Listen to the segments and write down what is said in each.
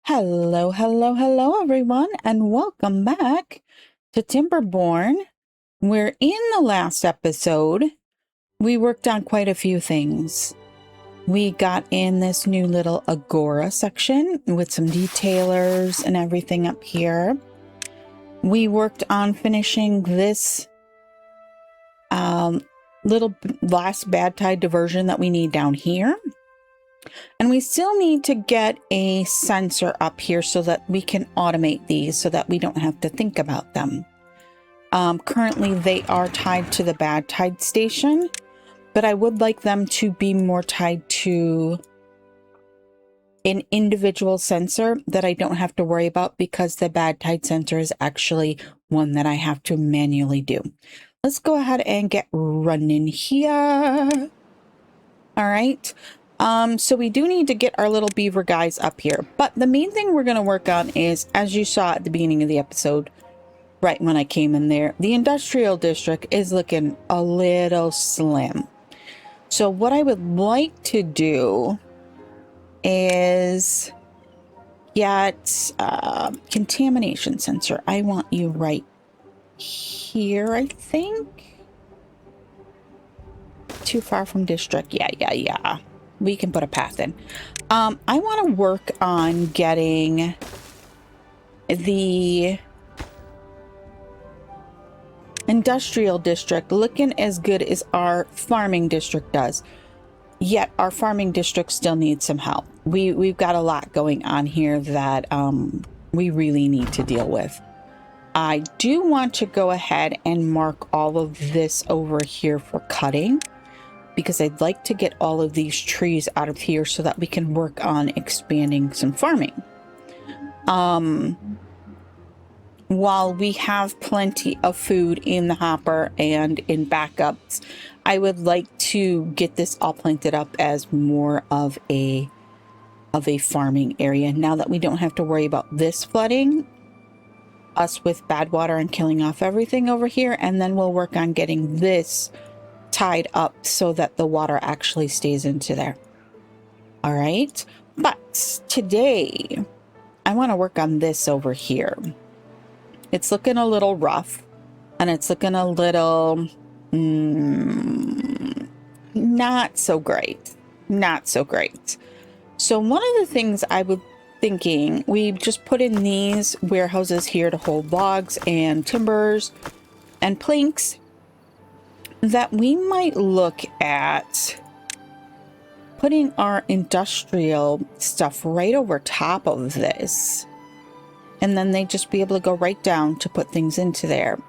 Hello, hello, hello, everyone, and welcome back to Timberborn. Where in the last episode, we worked on quite a few things. We got in this new little agora section with some detailers and everything up here. We worked on finishing this little last bad tide diversion that we need down here. And we still need to get a sensor up here so that we can automate these so that we don't have to think about them. Currently, they are tied to the bad tide station, but I would like them to be more tied to an individual sensor that I don't have to worry about because the bad tide sensor is actually one that I have to manually do. Let's go ahead and get running here. All right. So we do need to get our little beaver guys up here, but the main thing we're going to work on is, as you saw at the beginning of the episode, right when I came in there, the industrial district is looking a little slim. So what I would like to do is get contamination sensor. I want you right here, I think. Too far from district. Yeah. We can put a path in. I want to work on getting the industrial district looking as good as our farming district does. Yet our farming district still needs some help. We've got a lot going on here that we really need to deal with. I do want to go ahead and mark all of this over here for cutting, because I'd like to get all of these trees out of here so that we can work on expanding some farming. While we have plenty of food in the hopper and in backups, I would like to get this all planted up as more of a farming area. Now that we don't have to worry about this flooding us with bad water and killing off everything over here, and then we'll work on getting this tied up so that the water actually stays into there. All right, but today I want to work on this over here. It's looking a little rough and it's looking a little not so great. So one of the things I was thinking, we just put in these warehouses here to hold logs and timbers and planks, that we might look at putting our industrial stuff right over top of this, and then they'd just be able to go right down to put things into there,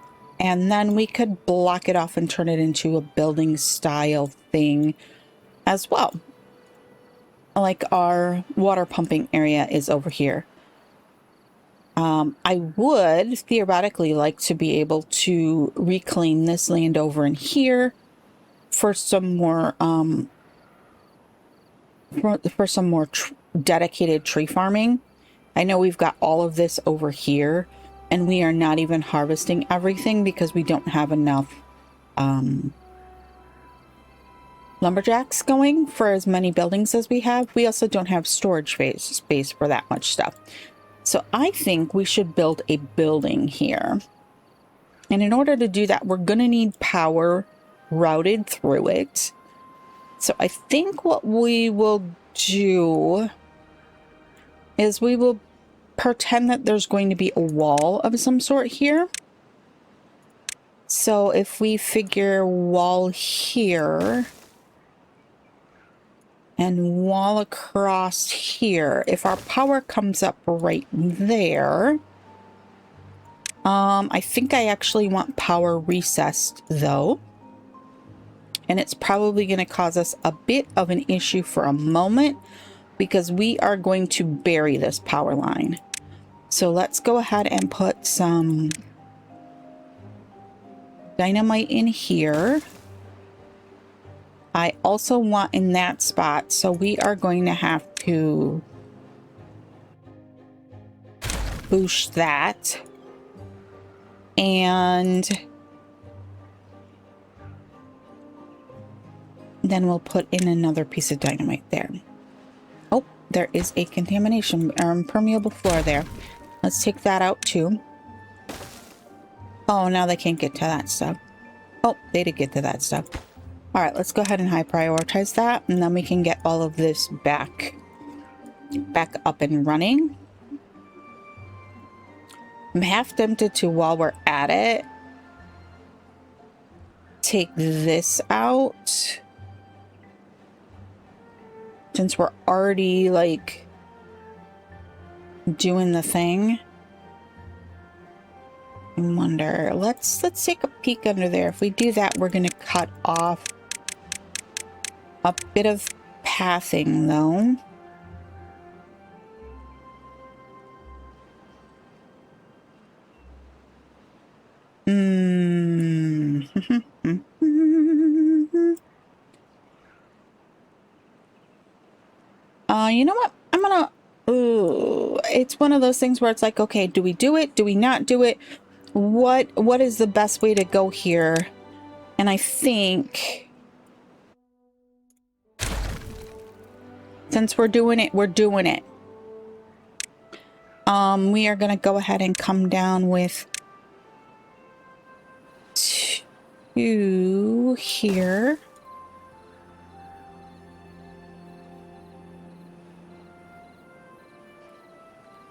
and then we could block it off and turn it into a building style thing as well, like our water pumping area is over here. I would theoretically like to be able to reclaim this land over in here for some more dedicated tree farming. I know we've got all of this over here and we are not even harvesting everything because we don't have enough lumberjacks going for as many buildings as we have. We also don't have storage space for that much stuff. So I think we should build a building here. And in order to do that, we're going to need power routed through it. So I think what we will do is we will pretend that there's going to be a wall of some sort here. So if we figure wall here and wall across here, if our power comes up right there, I think I actually want power recessed though, and it's probably going to cause us a bit of an issue for a moment because we are going to bury this power line. So let's go ahead and put some dynamite in here. I also want in that spot, so we are going to have to boost that. And then we'll put in another piece of dynamite there. Oh, there is a contamination or impermeable floor there. Let's take that out too. Oh, now they can't get to that stuff. Oh, they did get to that stuff. All right, let's go ahead and high prioritize that, and then we can get all of this back up and running. I'm half tempted to, while we're at it, take this out. Since we're already, like, doing the thing. I wonder, let's take a peek under there. If we do that, we're gonna cut off a bit of pathing, though. You know what? I'm gonna... Ooh, it's one of those things where it's like, okay, do we do it? Do we not do it? What is the best way to go here? And I think... since we're doing it, we're doing it. We are gonna go ahead and come down with 2 here.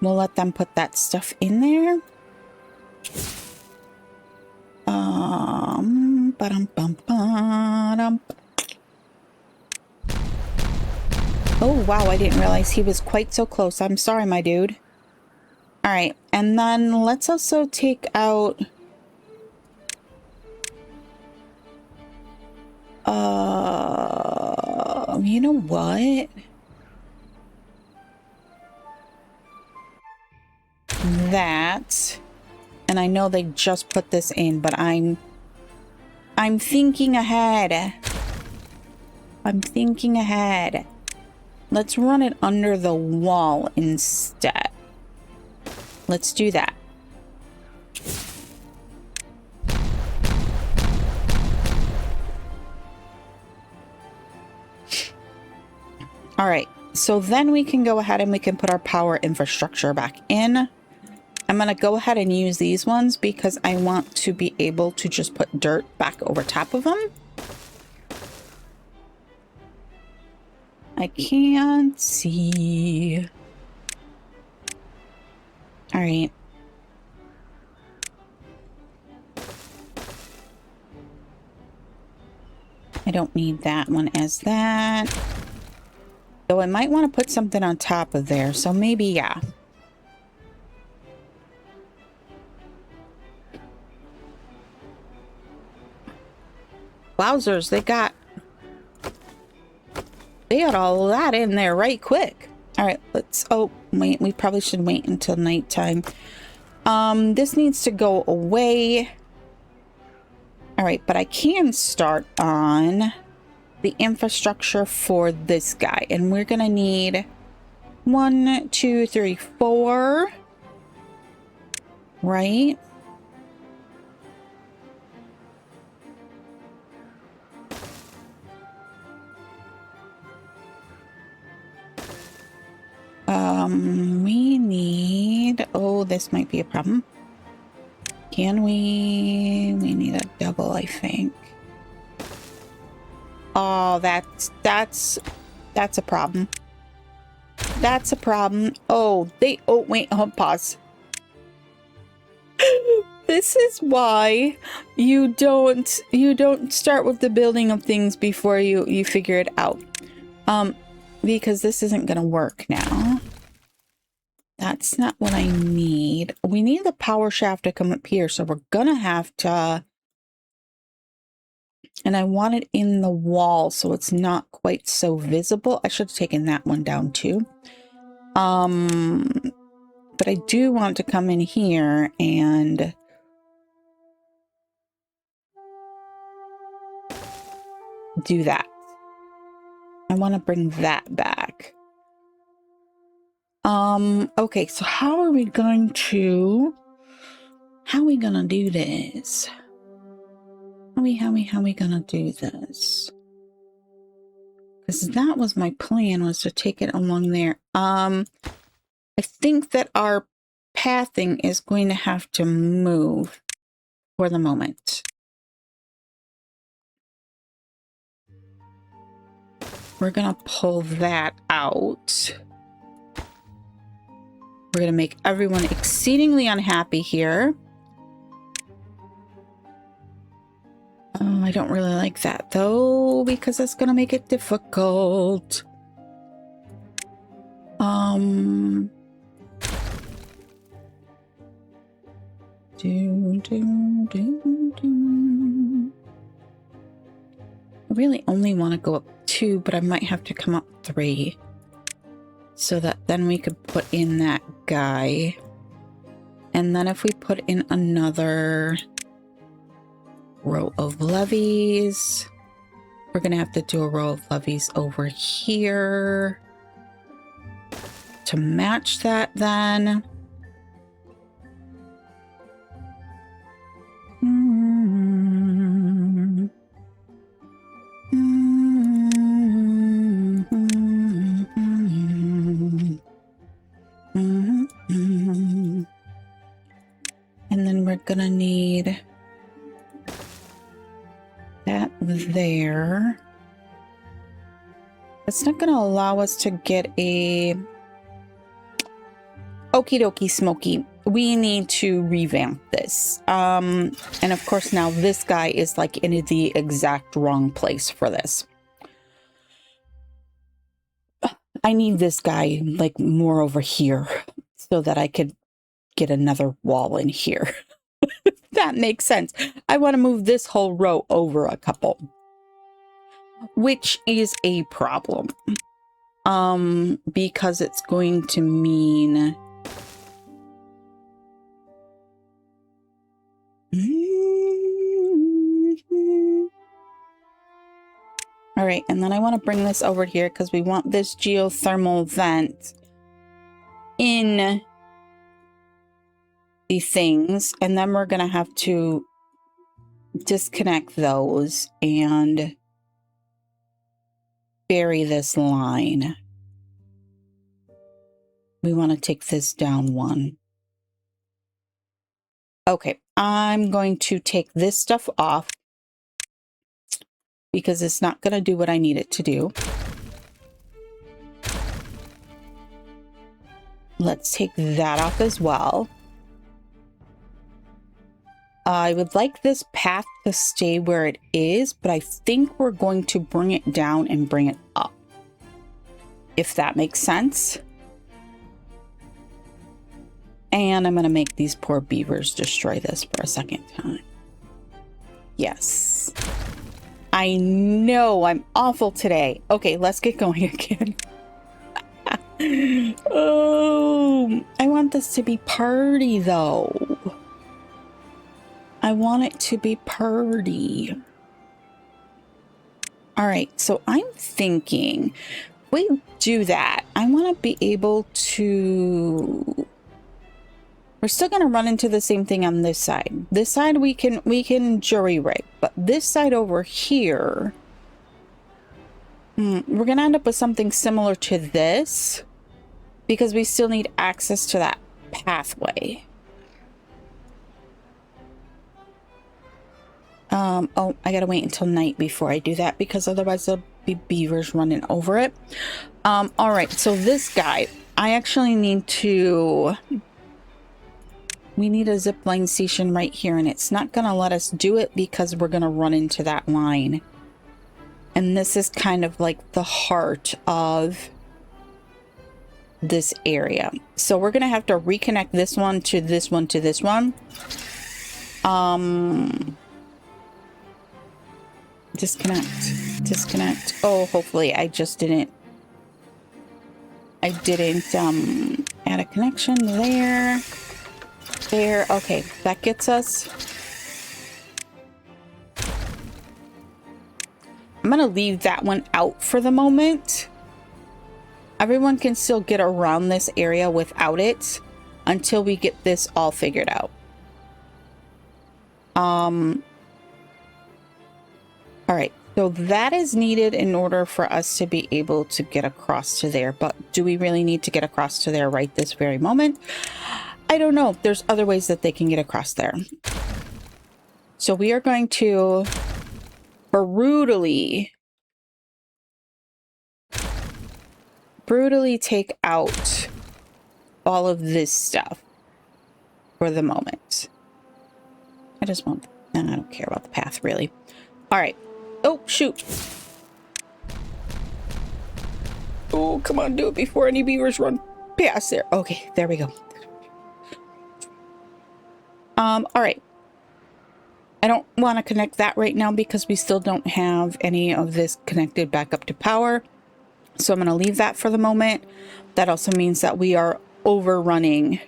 We'll let them put that stuff in there. Ba-dum-bum-ba-dum. Oh, wow, I didn't realize he was quite so close. I'm sorry, my dude. All right, and then let's also take out... you know what? That... and I know they just put this in, but I'm thinking ahead. I'm thinking ahead. Let's run it under the wall instead. Let's do that. All right, so then we can go ahead and we can put our power infrastructure back in. I'm going to go ahead and use these ones because I want to be able to just put dirt back over top of them. I can't see. All right. I don't need that one as that. Though I might want to put something on top of there, so maybe, yeah. Wowzers, they got all that in there right quick. All right, let's... oh, wait, we probably should wait until nighttime. This needs to go away. All right, but I can start on the infrastructure for this guy. And we're going to need 1, 2, 3, 4. Right? We need... oh, this might be a problem. Can we need a double, I think. Oh, that's a problem. That's a problem. Oh, oh, wait, pause. This is why you don't start with the building of things before you figure it out. Because this isn't gonna work now. That's not what I need. We need the power shaft to come up here, so we're gonna have to... and I want it in the wall so it's not quite so visible. I should have taken that one down too. But I do want to come in here and do that. I want to bring that back. Okay, so how are we going to do this? How are we gonna do this? Because that was my plan, was to take it along there. I think that our pathing is going to have to move for the moment. We're going to pull that out. We're going to make everyone exceedingly unhappy here. I don't really like that, though, because that's going to make it difficult. I really only want to go up 2, but I might have to come up 3. So that then we could put in that guy. And then if we put in another row of levees, we're going to have to do a row of levees over here to match that then. And then we're gonna need that there. It's not gonna allow us to get a okie dokie smoky. We need to revamp this. And of course now this guy is like in the exact wrong place for this. I need this guy like more over here so that I could get another wall in here. That makes sense. I want to move this whole row over a couple, which is a problem. Because it's going to mean all right, and then I want to bring this over here because we want this geothermal vent in the things, and then we're gonna have to disconnect those and bury this line. We want to take this down 1. Okay, I'm going to take this stuff off because it's not going to do what I need it to do. Let's take that off as well. I would like this path to stay where it is, but I think we're going to bring it down and bring it up, if that makes sense. And I'm going to make these poor beavers destroy this for a second time. Yes. I know I'm awful today. Okay, let's get going again. Oh, I want this to be pretty though. I want it to be pretty. All right, so I'm thinking if we do that, I want to be able to... We're still going to run into the same thing on this side. This side we can jury rig, but this side over here, we're going to end up with something similar to this because we still need access to that pathway. Oh, I gotta wait until night before I do that because otherwise there'll be beavers running over it. All right, so this guy, I actually need to... We need a zipline station right here, and it's not gonna let us do it because we're gonna run into that line. And this is kind of like the heart of this area. So we're gonna have to reconnect this one to this one to this one. Disconnect. Oh, hopefully I just didn't. I didn't add a connection there. There. Okay, that gets us. I'm gonna leave that one out for the moment. Everyone can still get around this area without it until we get this all figured out. All right, So that is needed in order for us to be able to get across to there. But do we really need to get across to there right this very moment? I don't know. There's other ways that they can get across there. So we are going to brutally take out all of this stuff for the moment. I just want, I don't care about the path really. All right. Oh, shoot. Oh, come on, do it before any beavers run past there. Okay, there we go. All right. I don't want to connect that right now because we still don't have any of this connected back up to power. So I'm going to leave that for the moment. That also means that we are overrunning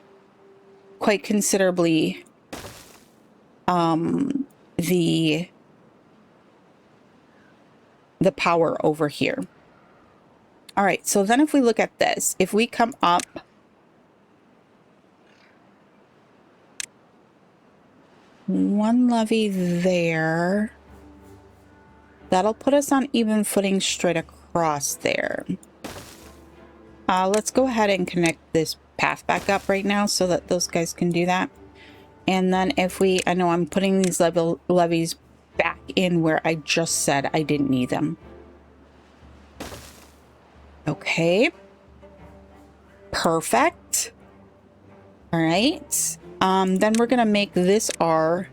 quite considerably the power over here. All right, so then if we look at this, if we come up one levee there, that'll put us on even footing straight across there. Let's go ahead and connect this path back up right now so that those guys can do that. And then if we, I know I'm putting these levees back in where I just said I didn't need them. Okay. Perfect. All right. Then we're going to make this our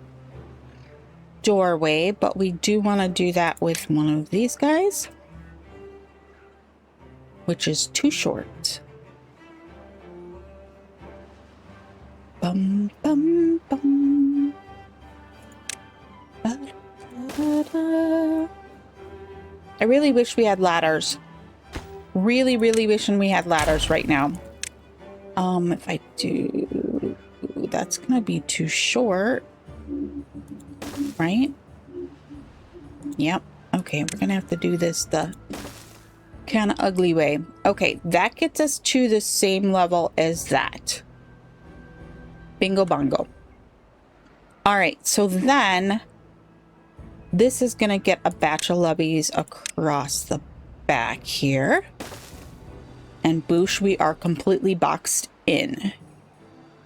doorway, but we do want to do that with one of these guys, which is too short. Bum, bum, bum. Da, da, da. I really wish we had ladders. Really wishing we had ladders right now. If I do, that's gonna be too short, right? Yep. Okay, we're gonna have to do this the kind of ugly way. Okay, that gets us to the same level as that. Bingo bongo. All right, so then this is gonna get a batch of levees across the back here. And boosh, we are completely boxed in.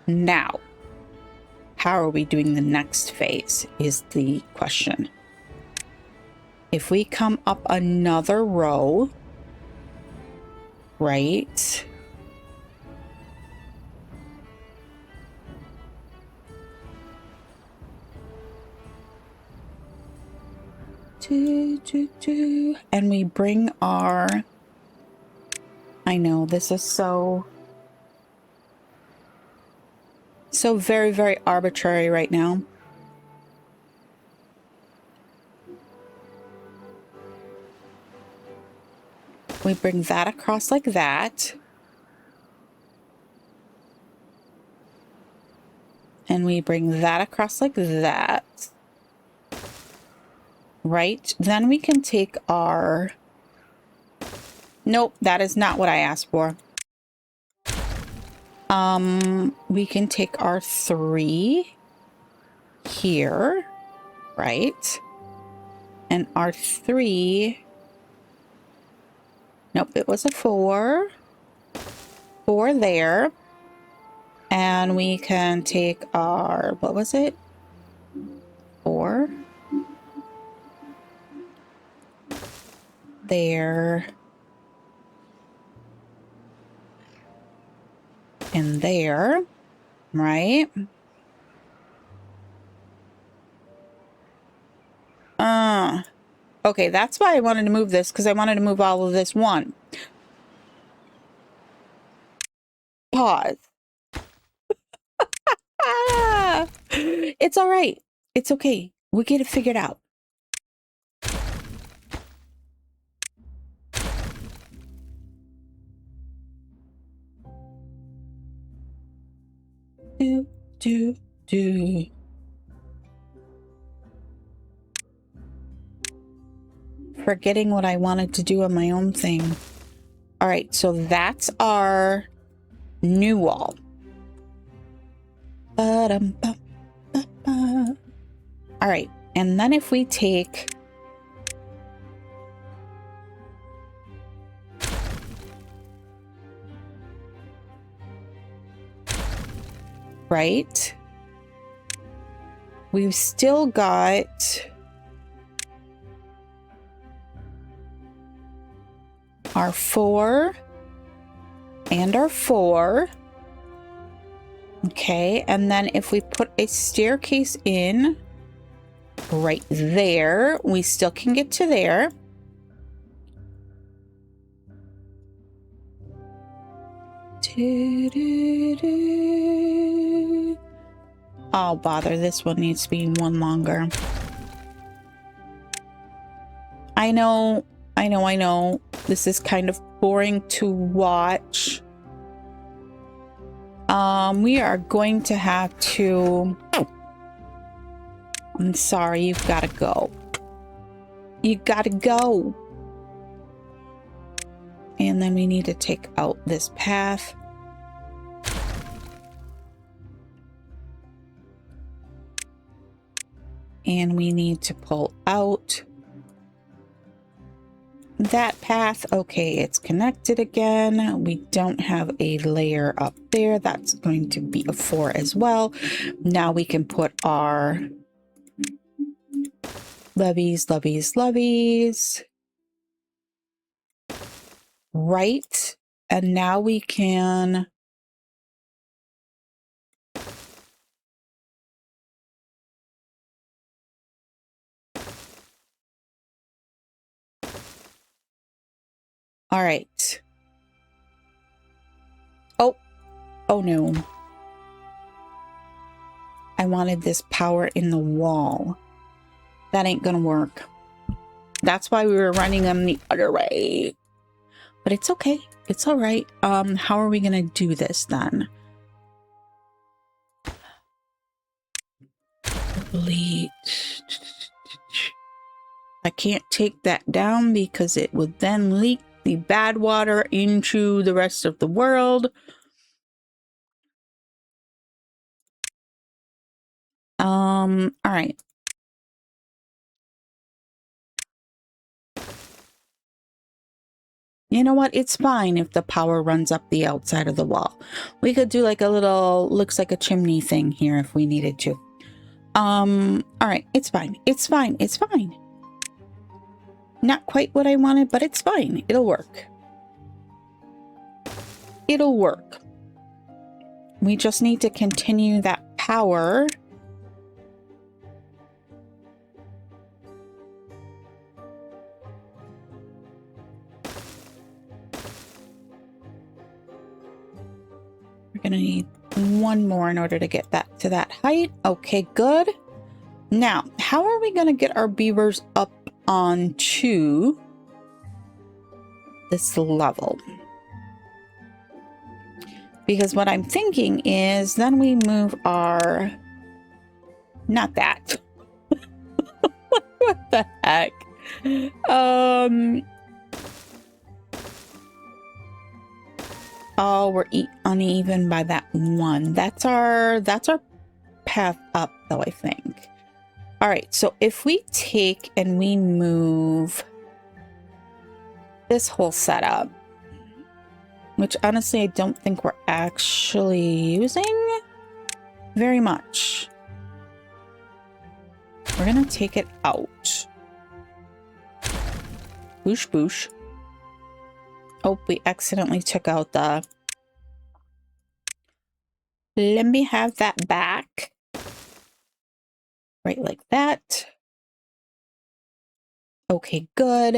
Now, how are we doing the next phase is the question. If we come up another row, right? And we bring our, I know this is so very arbitrary right now. We bring that across like that. And we bring that across like that. Right? Then we can take our... Nope, that is not what I asked for. We can take our 3 here, right? And our 3... Nope, it was a 4. 4 there. And we can take our... What was it? 4. There. And there. Right? Okay, that's why I wanted to move this, because I wanted to move all of this one. Pause. It's all right. It's okay. We'll get it figured out. Do. Forgetting what I wanted to do on my own thing. All right, so that's our new wall. All right, and then if we take right? We've still got our 4 and our 4. Okay, and then if we put a staircase in right there, we still can get to there. Oh, bother. This one needs to be one longer. I know. This is kind of boring to watch. We are going to have to... I'm sorry, you've got to go. You got to go. And then we need to take out this path. And we need to pull out that path. Okay, it's connected again. We don't have a layer up there. That's going to be a 4 as well. Now we can put our levees. Right. And now we can... All right. Oh no. I wanted this power in the wall. That ain't gonna work. That's why we were running them the other way. But it's okay. It's all right. How are we gonna do this then? Delete. I can't take that down because it would then leak the bad water into the rest of the world. All right. You know what? It's fine if the power runs up the outside of the wall. We could do like a little, looks like a chimney thing here if we needed to. All right. It's fine. It's fine. It's fine. Not quite what I wanted, but it's fine. It'll work. It'll work. We just need to continue that power. We're gonna need one more in order to get that to that height. Okay, good. Now, how are we gonna get our beavers up onto this level? Because what I'm thinking is then we move our... Not that. What the heck? Oh, we're uneven by that one. That's our path up, though, I think. All right, so if we take and we move this whole setup, which honestly I don't think we're actually using very much. We're gonna take it out. Boosh boosh. Oh, we accidentally took out the... Let me have that back. Right like that. Okay, good.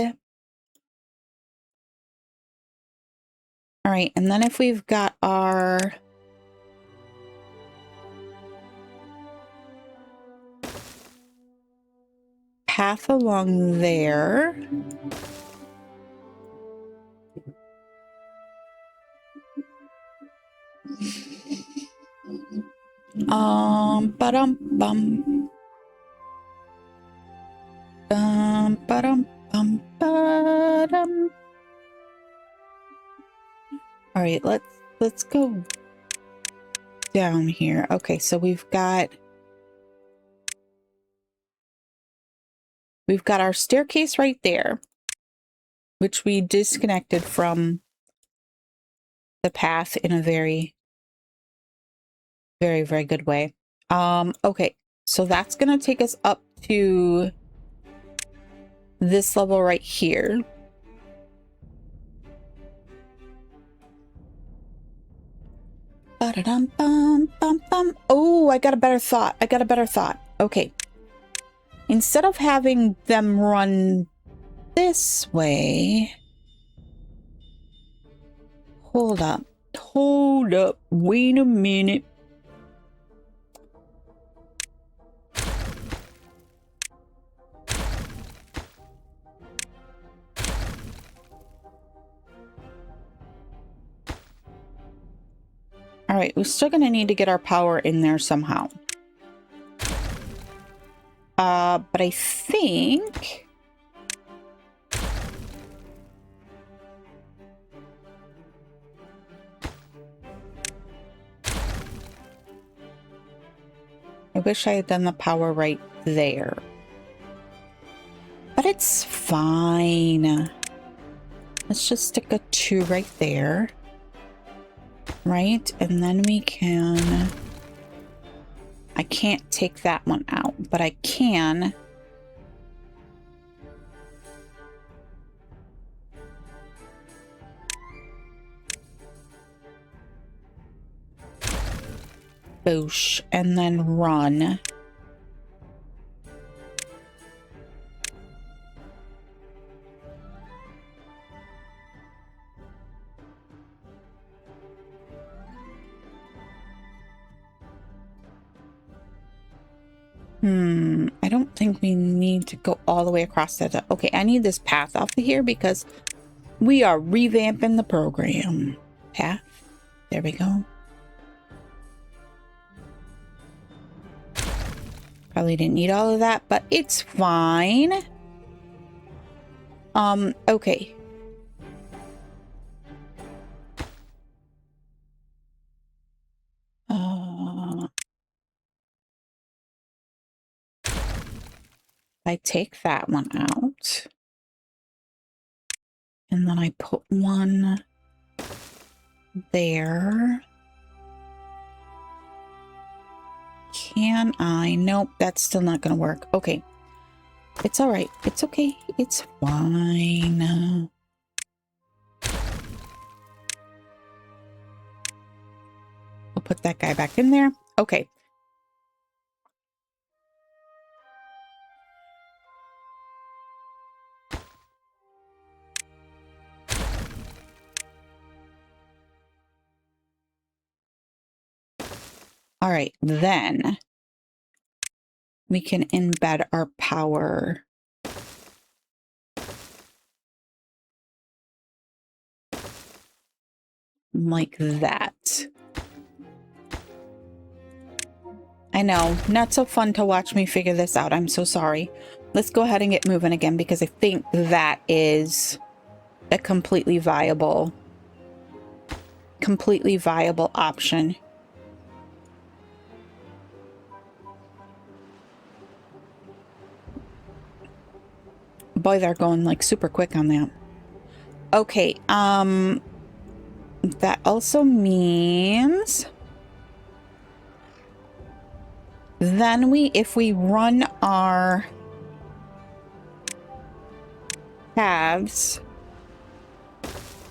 All right, and then if we've got our... path along there. Ba-dum-bum. Ba-dum-bum, ba-dum. All right, let's go down here. Okay, so we've got our staircase right there, which we disconnected from the path in a very Very, very good way. Okay, so that's gonna take us up to this level right here. Oh, I got a better thought. I got a better thought. Okay. Instead of having them run this way... Hold up. Hold up. Wait a minute. All right, we're still going to need to get our power in there somehow. But I think... I wish I had done the power right there. But it's fine. Let's just stick a 2 right there. Right? And then we can... I can't take that one out, but I can... Boosh, and then run. I don't think we need to go all the way across that. Okay, I need this path off of here because we are revamping the program. Path. There we go. Probably didn't need all of that, but it's fine. Okay. I take that one out. And then I put one there. Can I? Nope, that's still not going to work. Okay. It's all right. It's okay. It's fine. We'll put that guy back in there. Okay. All right, then we can embed our power. Like that. I know, not so fun to watch me figure this out. I'm so sorry. Let's go ahead and get moving again because I think that is a completely viable option. Boy, they're going like super quick on that. Okay, that also means then if we run our paths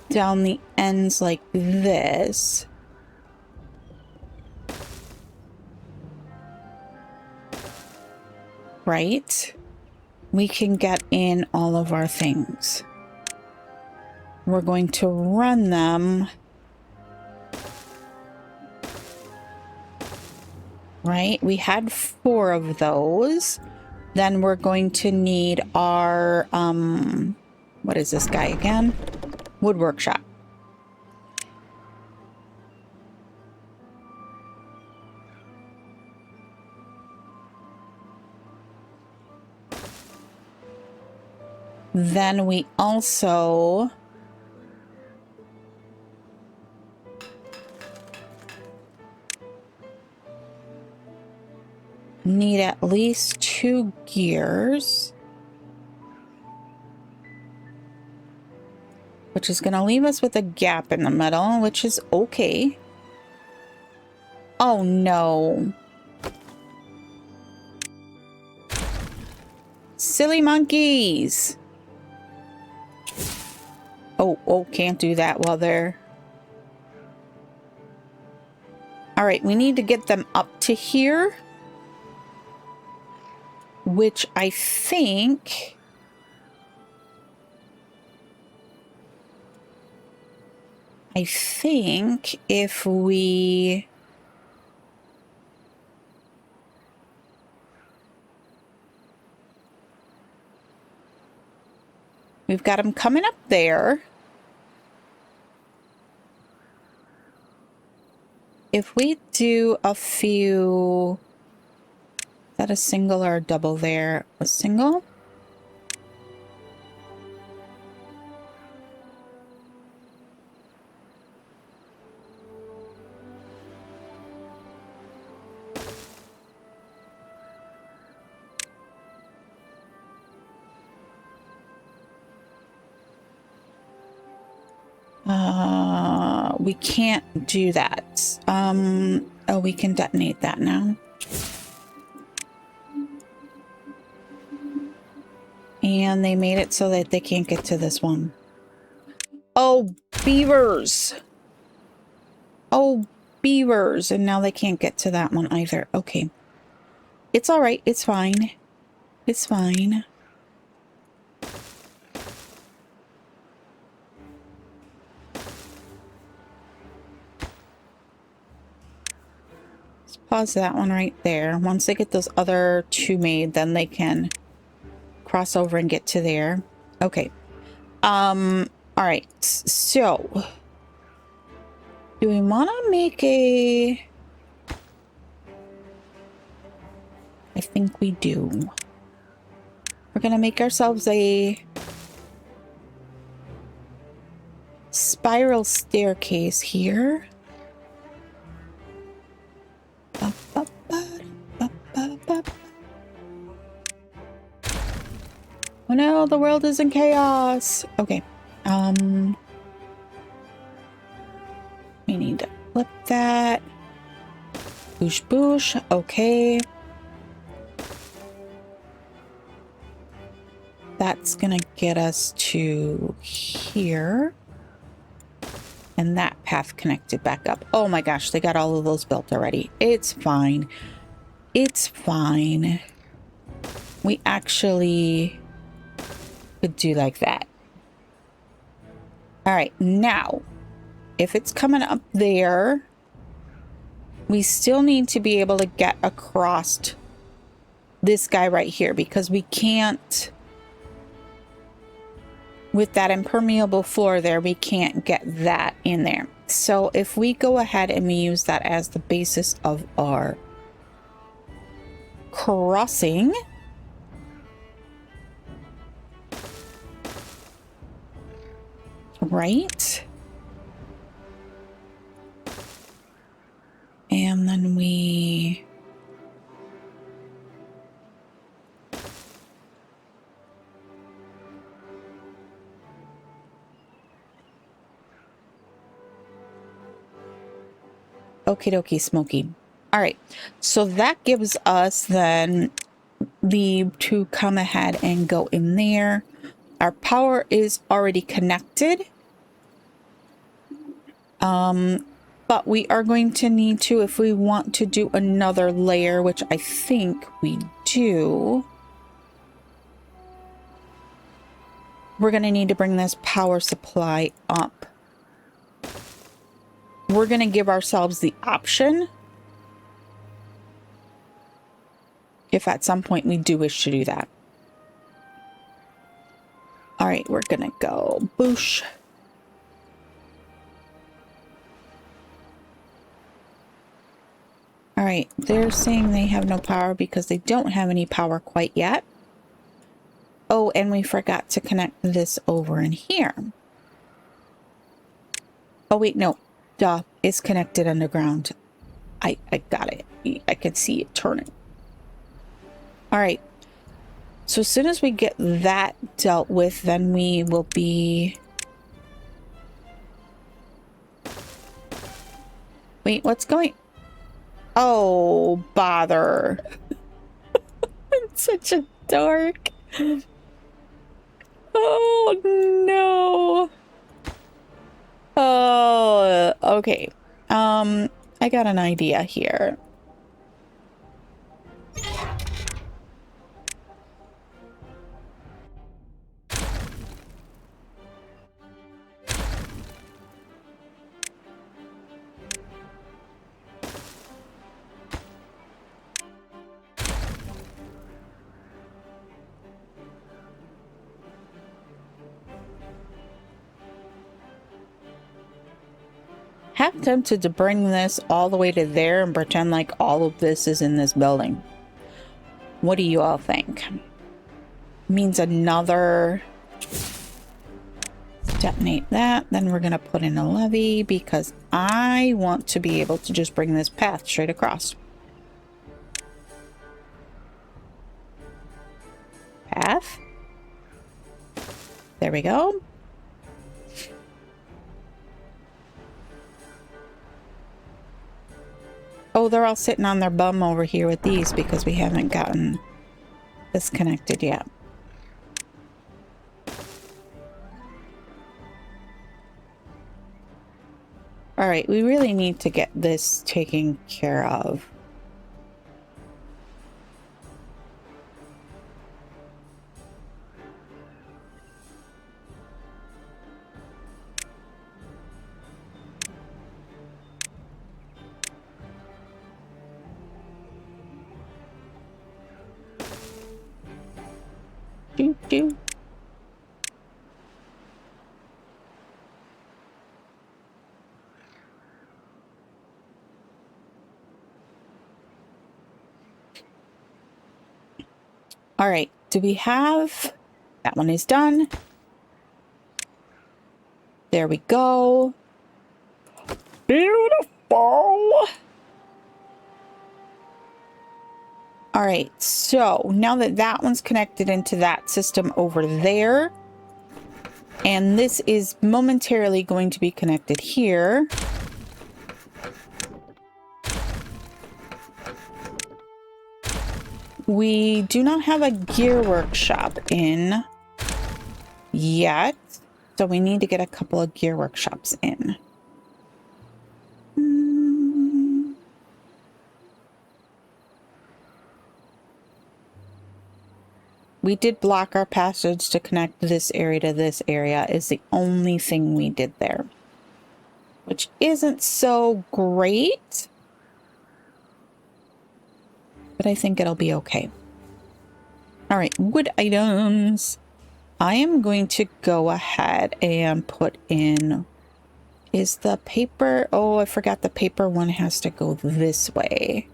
down the ends like this, right? We can get in all of our things. We're going to run them, right? We had 4 of those. Then we're going to need our, what is this guy again? Woodworkshop. Then we also need at least 2 gears, which is going to leave us with a gap in the middle, which is okay. Oh, no. Silly monkeys. Oh, can't do that while they're... All right, we need to get them up to here. Which I think... if we... We've got them coming up there. If we do a few... Is that a single or a double there? A single? We can't do that. Oh, we can detonate that now. And they made it so that they can't get to this one. Oh, beavers! Oh, beavers! And now they can't get to that one either. Okay. It's all right. It's fine. It's fine. Pause that one right there. Once they get those other two made, then they can cross over and get to there. Okay. All right. So, do we want to make a... I think we do. We're going to make ourselves a spiral staircase here. Oh no, the world is in chaos. Okay. We need to flip that. Boosh boosh. Okay. That's gonna get us to here. And that path connected back up. Oh my gosh, they got all of those built already. It's fine. It's fine. We actually could do like that. All right, now, if it's coming up there, we still need to be able to get across this guy right here because we can't, with that impermeable floor there, we can't get that in there. So if we go ahead and we use that as the basis of our crossing, right? And then we... Okie dokie, smoky. All right, so that gives us then leave to come ahead and go in there. Our power is already connected. But we are going to need to, if we want to do another layer, which I think we do, we're going to need to bring this power supply up. We're going to give ourselves the option, if at some point we do wish to do that. All right, we're going to go boosh. All right, they're saying they have no power because they don't have any power quite yet. Oh, and we forgot to connect this over in here. Oh, wait, no. Duh, it's connected underground. I got it. I can see it turning. All right. So as soon as we get that dealt with, then we will be... Wait, what's going... Oh, bother. I'm such a dork. Oh, no. Oh, okay. I got an idea here. Half tempted to bring this all the way to there and pretend like all of this is in this building. What do you all think? Means another detonate that. Then we're going to put in a levee because I want to be able to just bring this path straight across. Path. There we go. Oh, they're all sitting on their bum over here with these because we haven't gotten this connected yet. All right, we really need to get this taken care of. Doo doo. All right, do we have... That one is done. There we go. Beautiful. All right, so now that that one's connected into that system over there, and this is momentarily going to be connected here. We do not have a gear workshop in yet, so we need to get a couple of gear workshops in. We did block our passage to connect this area to this area is the only thing we did there, which isn't so great, but I think it'll be okay. All right, wood items. I am going to go ahead and put in, is the paper, oh, I forgot the paper one has to go this way.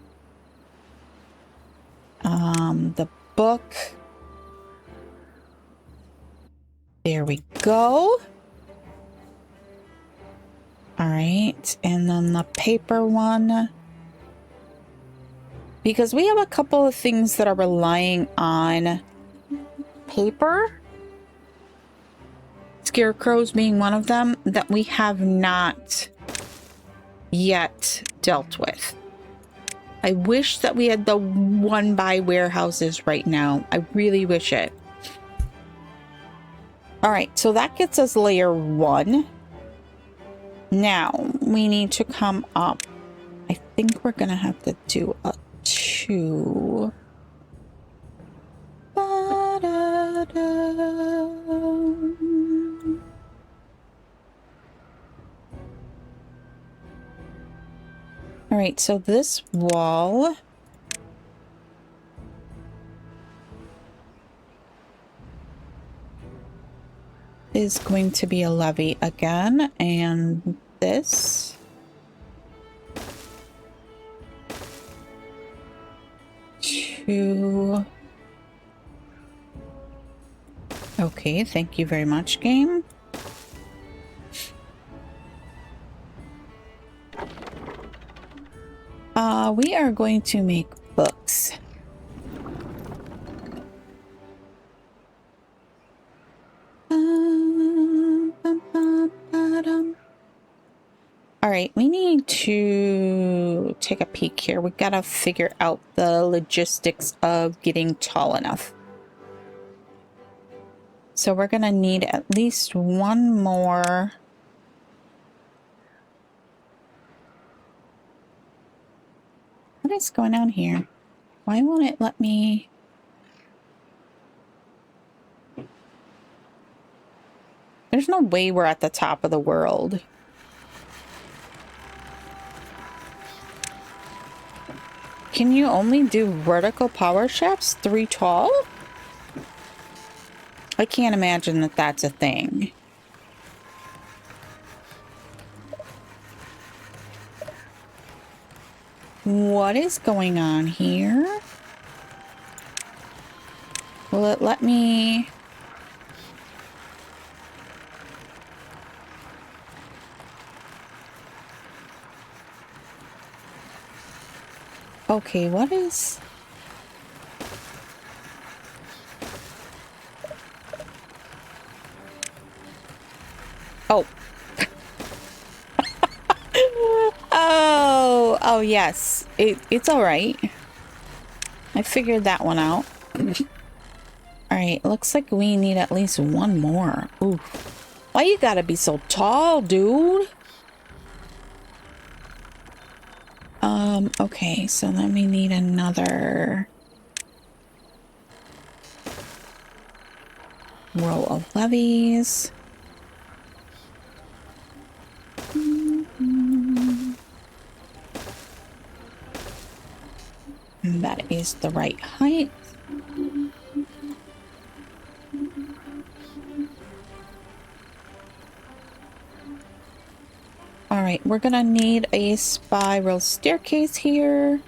The book. There we go. All right, and then the paper one. Because we have a couple of things that are relying on paper. Scarecrows being one of them that we have not yet dealt with. I wish that we had the one by warehouses right now. I really wish it. All right, so that gets us layer 1. Now we need to come up. I think we're gonna have to do a 2. All right, so this wall is going to be a levee again, and this to... Okay, thank you very much, game. We are going to make books. All right, we need to to take a peek here. We gotta figure out the logistics of getting tall enough. So we're gonna need at least one more. What is going on here? Why won't it let me? There's no way we're at the top of the world. Can you only do vertical power shafts 3 tall? I can't imagine that that's a thing. What is going on here? Will it let me... Okay, what is... Oh. Oh, yes. It's all right. I figured that one out. All right, looks like we need at least one more. Ooh. Why you gotta be so tall, dude? Okay, so then we need another row of levees. That is the right height. All right, we're gonna need a spiral staircase here.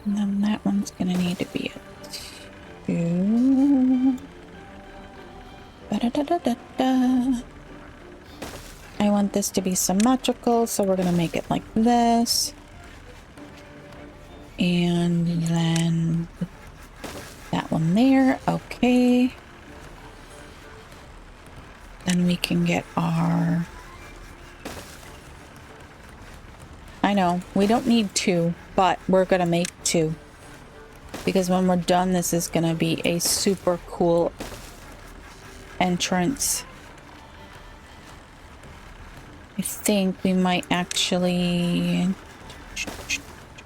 And then that one's gonna need to be a 2. Ba-da-da-da-da-da. I want this to be symmetrical, so we're gonna make it like this. And then that one there, okay. Then we can get our... I know, we don't need 2, but we're gonna make 2. Because when we're done, this is gonna be a super cool entrance. I think we might actually...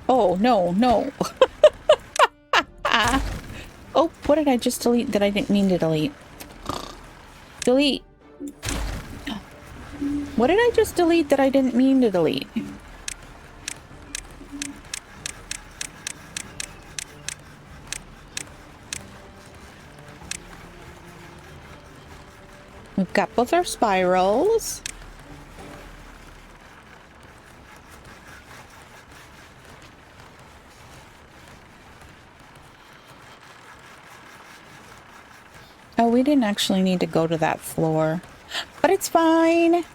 Oh, no, no. Oh, what did I just delete that I didn't mean to delete? Delete. What did I just delete that I didn't mean to delete? We've got both our spirals. Oh, we didn't actually need to go to that floor, but it's fine.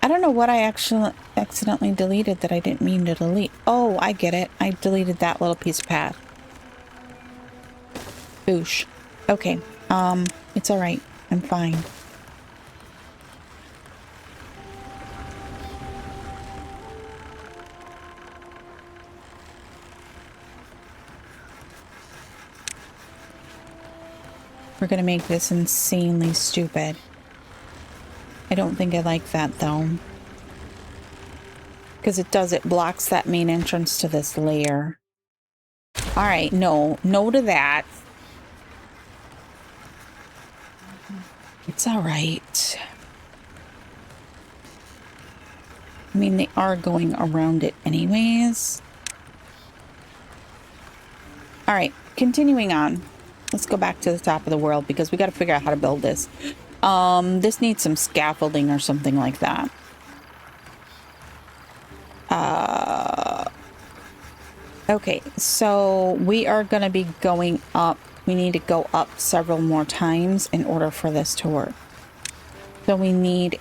I don't know what I actually accidentally deleted that I didn't mean to delete. Oh, I get it. I deleted that little piece of path. Boosh. Okay. It's all right. I'm fine. We're gonna make this insanely stupid. I don't think I like that though. Because it blocks that main entrance to this layer. Alright, no to that. It's alright. I mean, they are going around it anyways. Alright, continuing on. Let's go back to the top of the world because we got to figure out how to build this. This needs some scaffolding or something like that. Okay, so we are going to be going up. We need to go up several more times in order for this to work. So we need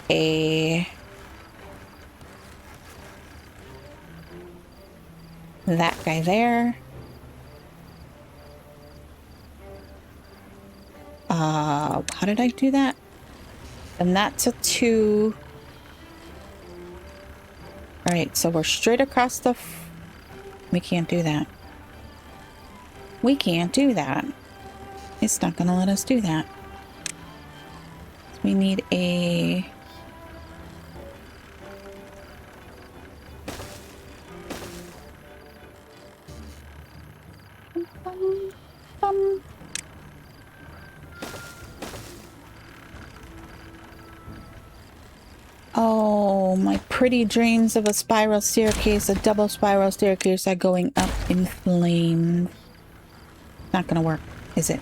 that guy there. How did I do that? And that's a 2. All right, so we're straight across the... We can't do that. We can't do that. It's not going to let us do that. We need a... Oh, my pretty dreams of a spiral staircase, a double spiral staircase are going up in flames. Not gonna work, is it?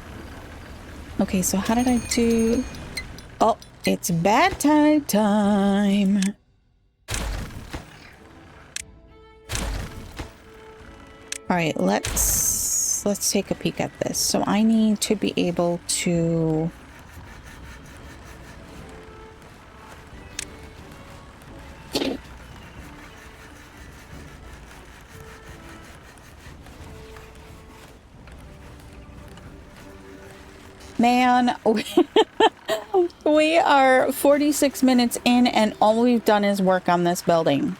Okay, so how did I do... Oh, it's bad time. All right, let's take a peek at this. So I need to be able to... Man, we are 46 minutes in and all we've done is work on this building.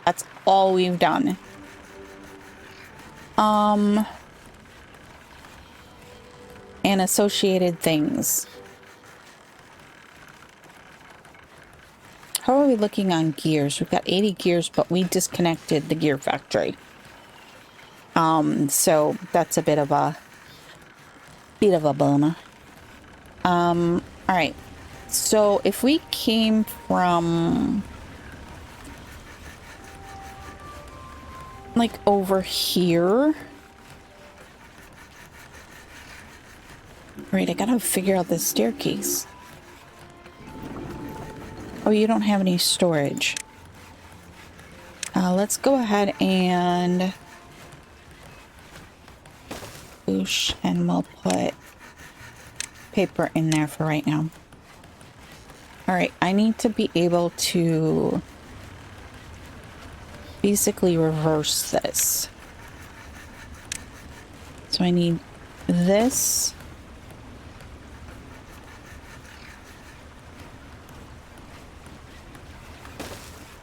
That's all we've done. And associated things. How are we looking on gears? We've got 80 gears, but we disconnected the gear factory. So that's a bit of a bummer. All right. So if we came from like over here. Right, I gotta figure out this staircase. Oh, you don't have any storage. Let's go ahead and boosh, and we'll put paper in there for right now. All right, I need to be able to basically reverse this. So I need this.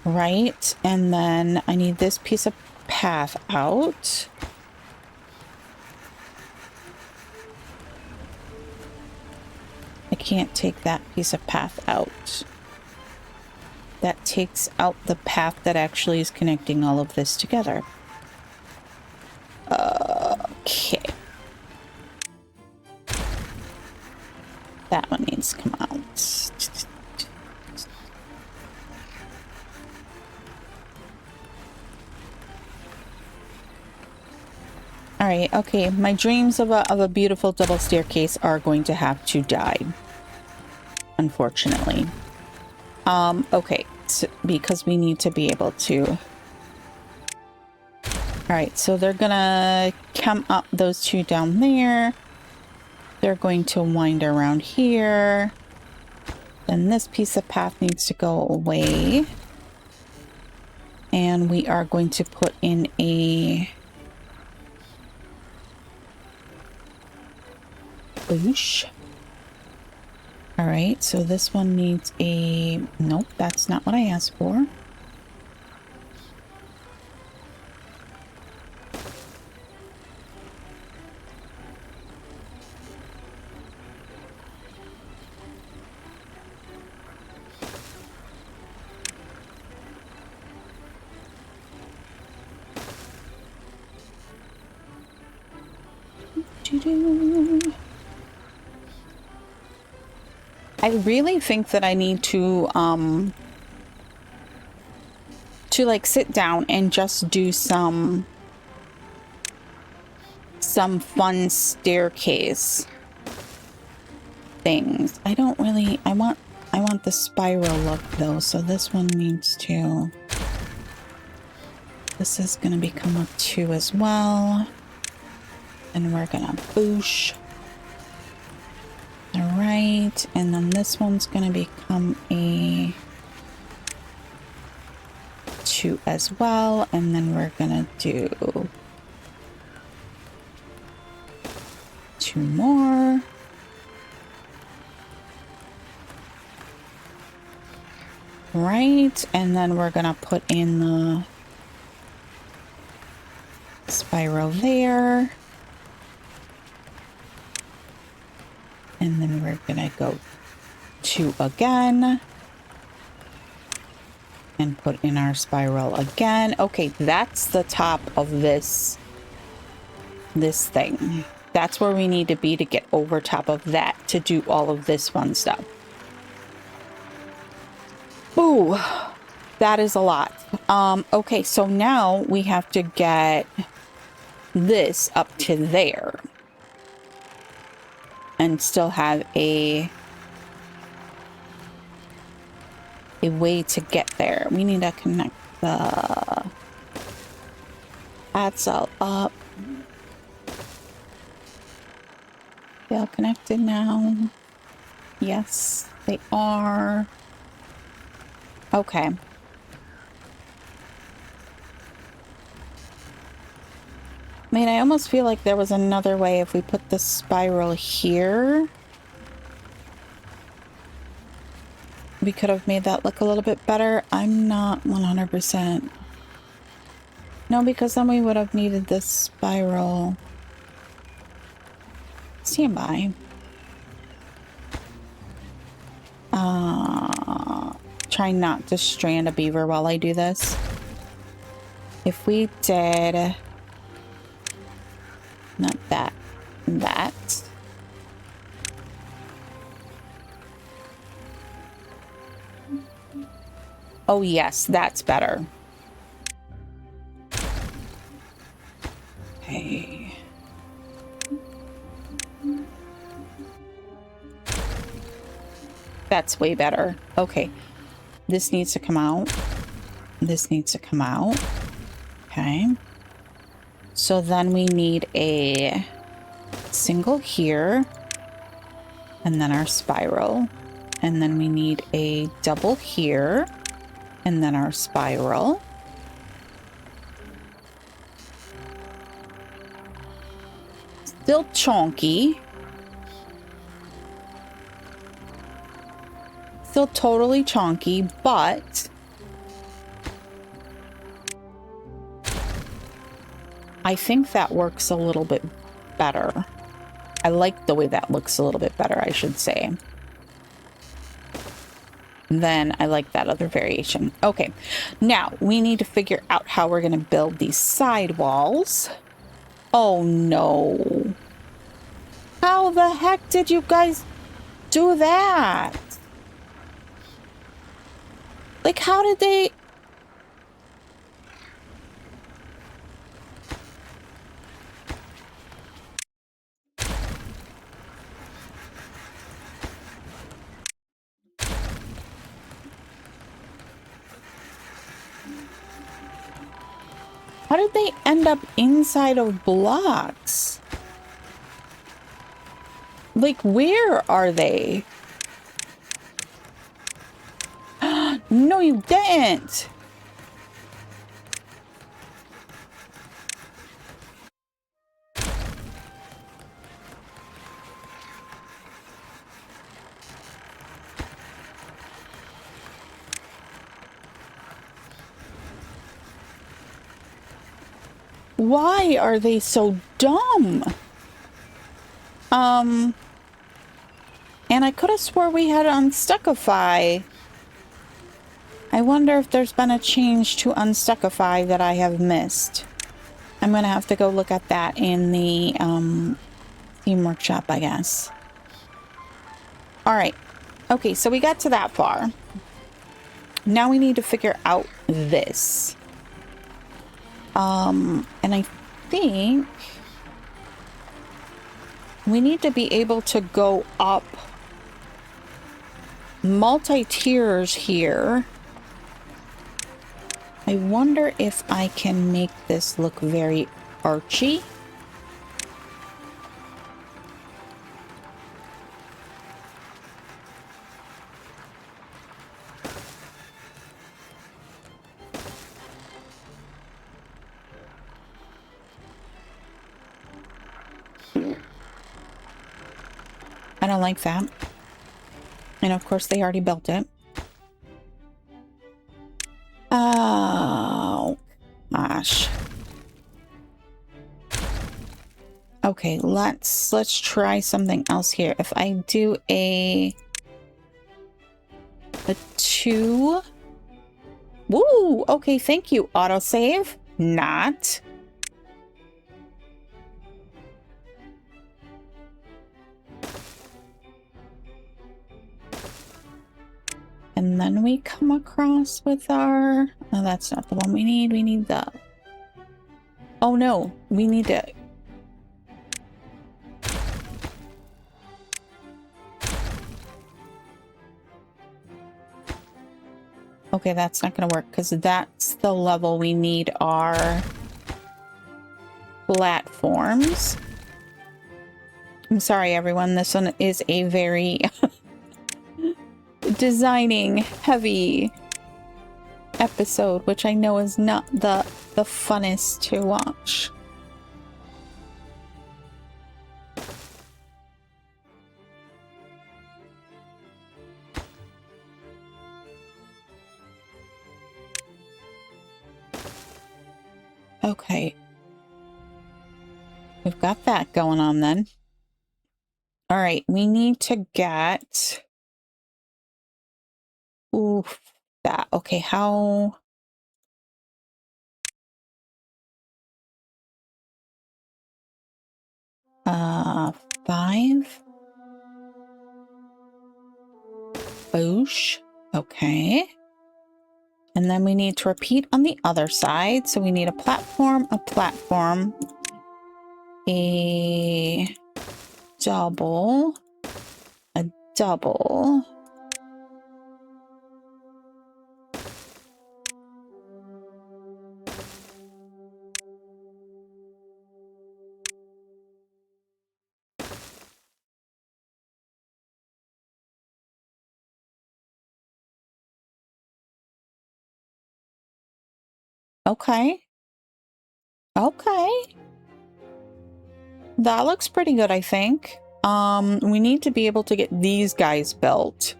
Right, and then I need this piece of path out. I can't take that piece of path out. That takes out the path that actually is connecting all of this together. Okay. That one needs to come out. All right, okay. My dreams of a beautiful double staircase are going to have to die, unfortunately. Okay, so, because we need to be able to. All right, so they're gonna come up those two down there. They're going to wind around here. Then this piece of path needs to go away. And we are going to put in a boosh. All right, so this one needs a... Nope, that's not what I asked for. I really think that I need to like sit down and just do some fun staircase things. I don't really, I want the spiral look though, so this one needs to, this is gonna become a 2 as well. And we're gonna boosh. All right, and then this one's gonna become a 2 as well, and then we're gonna do 2 more. Right, and then we're gonna put in the spiral there. And then we're gonna go 2 again. And put in our spiral again. Okay, that's the top of this thing. That's where we need to be to get over top of that to do all of this fun stuff. Ooh, that is a lot. Okay, so now we have to get this up to there. And still have a way to get there. We need to connect the... That's all up. They all connected now. Yes, they are. Okay. I mean, I almost feel like there was another way if we put the spiral here. We could have made that look a little bit better. I'm not 100%. No, because then we would have needed this spiral. Stand by. Try not to strand a beaver while I do this. If we did... Not that. That. Oh, yes, that's better. Okay. That's way better. Okay. This needs to come out. This needs to come out. Okay. So then we need a single here. And then our spiral. And then we need a double here. And then our spiral. Still chonky. Still totally chonky, but I think that works a little bit better. I like the way that looks a little bit better, I should say. Then I like that other variation. Okay, now we need to figure out how we're going to build these side walls. Oh no. How the heck did you guys do that? Like, how did they... How did they end up inside of blocks? Like, where are they? No, you didn't. Why are they so dumb? And I could have swore we had unstuckify. I wonder if there's been a change to unstuckify that I have missed. I'm gonna have to go look at that in the theme workshop, I guess. All right. Okay, so we got to that far. Now we need to figure out this. And I think we need to be able to go up multi-tiers here. I wonder if I can make this look very archy. I don't like that. And of course they already built it. Oh, gosh. Okay, let's try something else here. If I do a 2. Woo! Okay, thank you. Autosave. Not. And then we come across with our... Oh, that's not the one we need. We need the... Oh, no. We need to... Okay, that's not going to work because that's the level we need our platforms. I'm sorry, everyone. This one is a very designing heavy episode, which I know is not the funnest to watch. Okay. We've got that going on then. All right, we need to get... Oof, that. Okay, how... 5. Boosh. Okay. And then we need to repeat on the other side. So we need a platform, a double, a double. Okay. Okay. That looks pretty good, I think. We need to be able to get these guys built.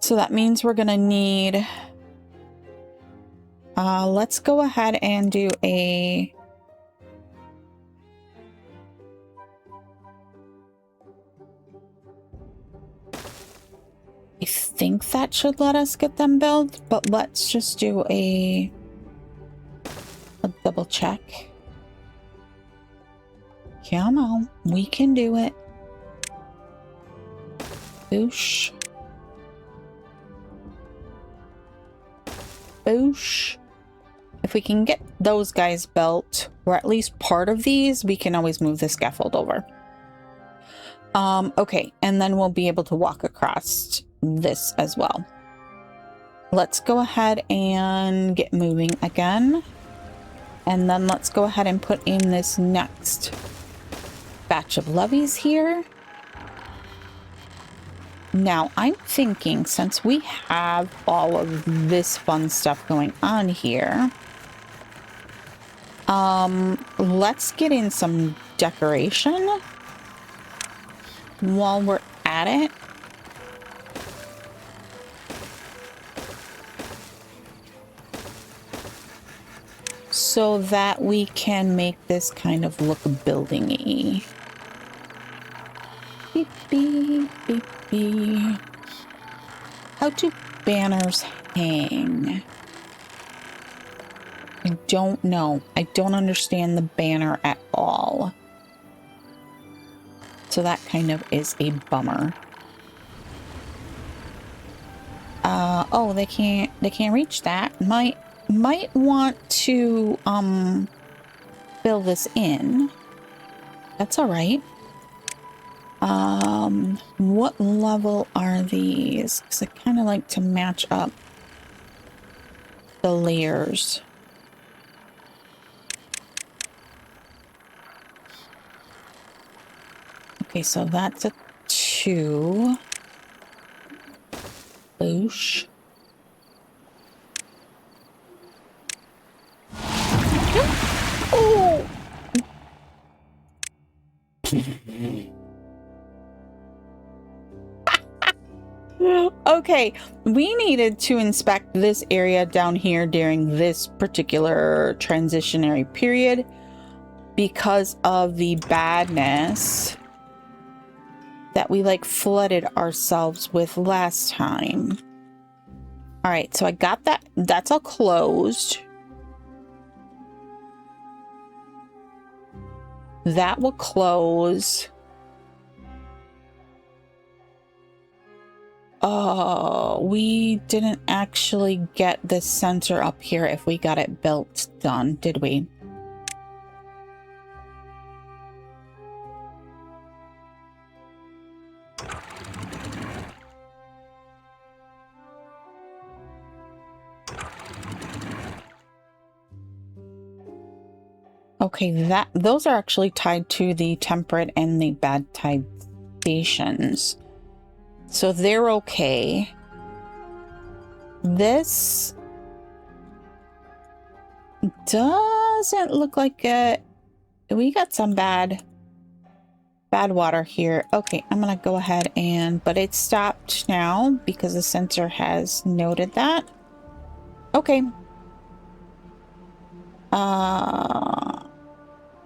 So that means we're gonna need... let's go ahead and do a... I think that should let us get them built, but let's just do a double check. Come on, we can do it. Boosh. Boosh. If we can get those guys built, or at least part of these, we can always move the scaffold over. Okay, and then we'll be able to walk across this as well. Let's go ahead and get moving again. And then let's go ahead and put in this next batch of levees here. Now, I'm thinking since we have all of this fun stuff going on here, let's get in some decoration while we're at it. So that we can make this kind of look building-y. Beep, beep, beep, beep. How do banners hang? I don't know. I don't understand the banner at all. So that kind of is a bummer. Oh, they can't reach that. Might want to fill this in. That's all right. What level are these? Because I kind of like to match up the layers. Okay, so that's a 2. Boosh. Oh! Okay, we needed to inspect this area down here during this particular transitionary period because of the badness that we like flooded ourselves with last time. All right, so I got that. That's all closed. That will close. Oh, we didn't actually get this sensor up here if we got it built done, did we? Okay, those are actually tied to the temperate and the bad tide stations. So they're okay. This doesn't look like it. We got some bad water here. Okay, I'm gonna go ahead and, but it's stopped now because the sensor has noted that. Okay.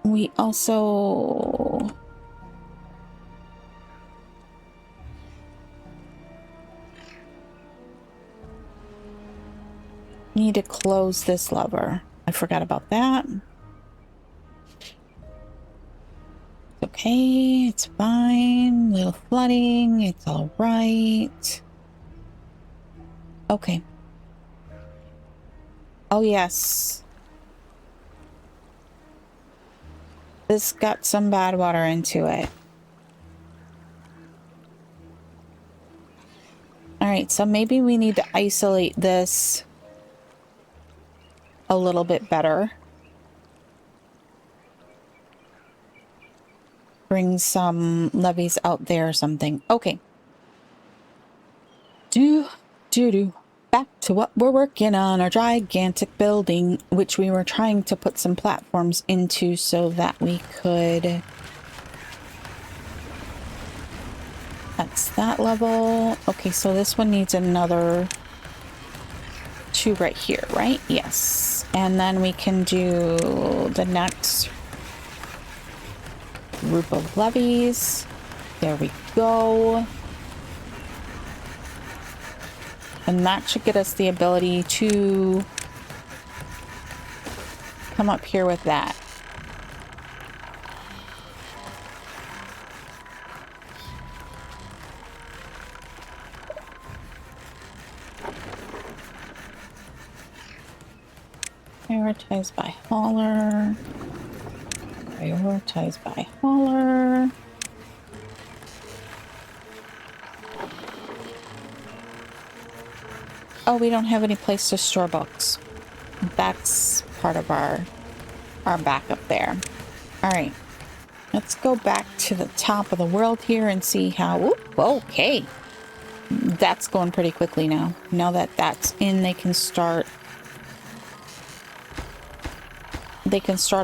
We also need to close this lever. I forgot about that. Okay, it's fine. Little flooding. It's all right. Okay. Oh, yes. This got some bad water into it. All right, so maybe we need to isolate this a little bit better. Bring some levees out there or something. Okay. Back to what we're working on, our gigantic building, which we were trying to put some platforms into so that we could... That's that level. Okay, so this one needs another 2 right here, right? Yes. And then we can do the next group of levees. There we go. And that should get us the ability to come up here with that. Prioritize by hauler. Prioritize by hauler. Oh, we don't have any place to store books. That's part of our backup there. All right. Let's go back to the top of the world here and see how... Whoop, okay. That's going pretty quickly now. Now that that's in, they can start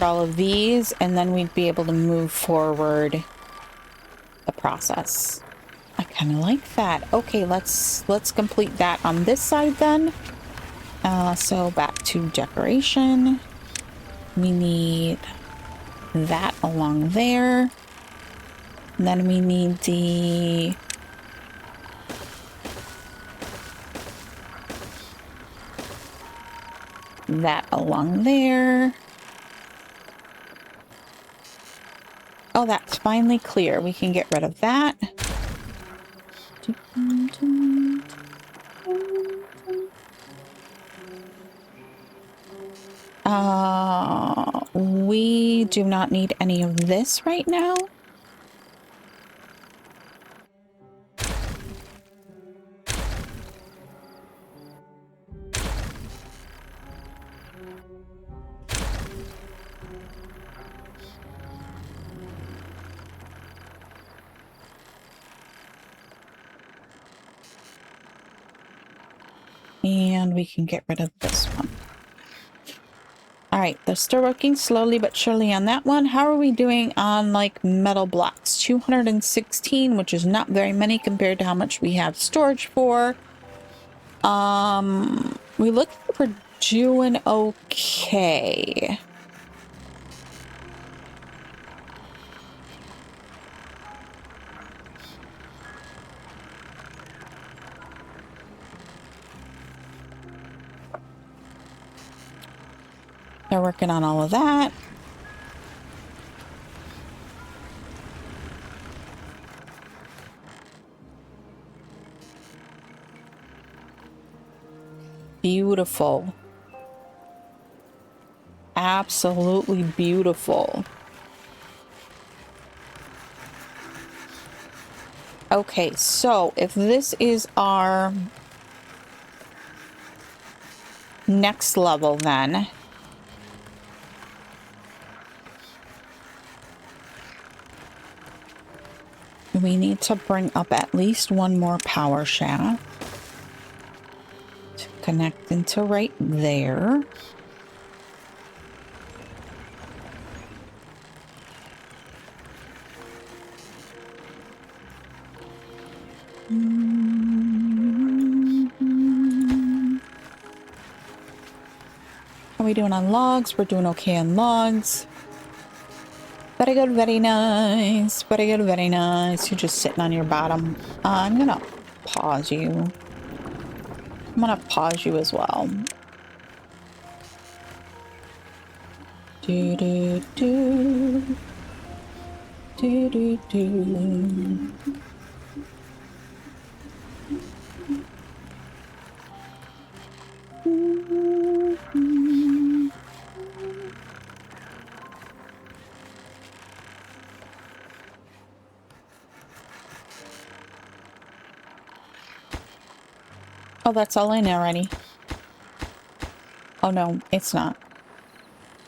all of these, and then we'd be able to move forward the process. I kind of like that. Okay, let's complete that on this side then. So back to decoration. We need that along there. And then we need that along there. Oh, that's finally clear. We can get rid of that. We do not need any of this right now. And we can get rid of this one. All right, they're still working slowly but surely on that one. How are we doing on like metal blocks? 216, which is not very many compared to how much we have storage for. We look like we're doing okay. They're working on all of that. Beautiful. Absolutely beautiful. Okay, so if this is our next level, then we need to bring up at least one more power shaft to connect into right there. How are we doing on logs? We're doing okay on logs. Very good, very nice. Very good, very nice. You're just sitting on your bottom. I'm gonna pause you. I'm gonna pause you as well. Do do do. Do do do. Oh, that's all in already. Oh no, it's not.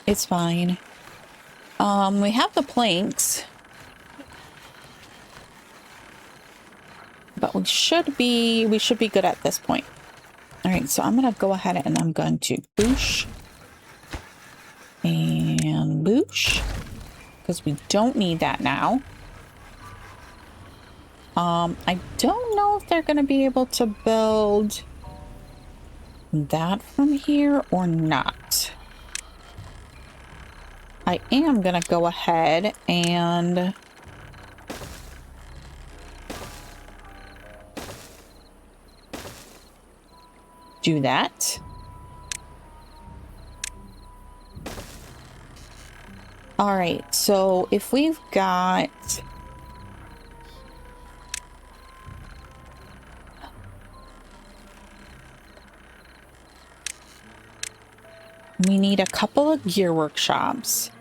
It's fine. We have the planks. But we should be good at this point. All right, so I'm gonna go ahead and I'm going to boosh and boosh because we don't need that now. I don't know if they're gonna be able to build that from here or not. I am gonna go ahead and do that. All right, so if we've got we need a couple of gear workshops.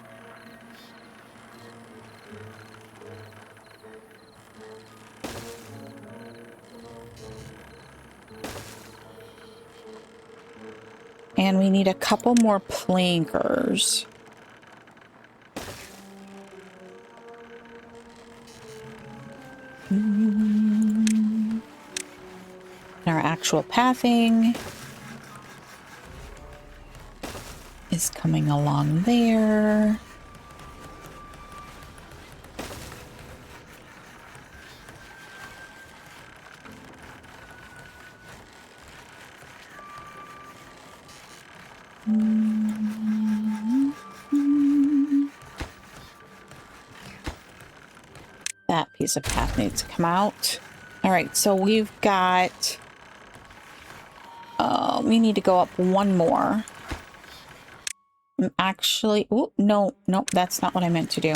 And we need a couple more plankers. Our actual pathing is coming along there. That piece of path needs to come out. All right, so we've got we need to go up one more. Actually, oh, no, that's not what I meant to do.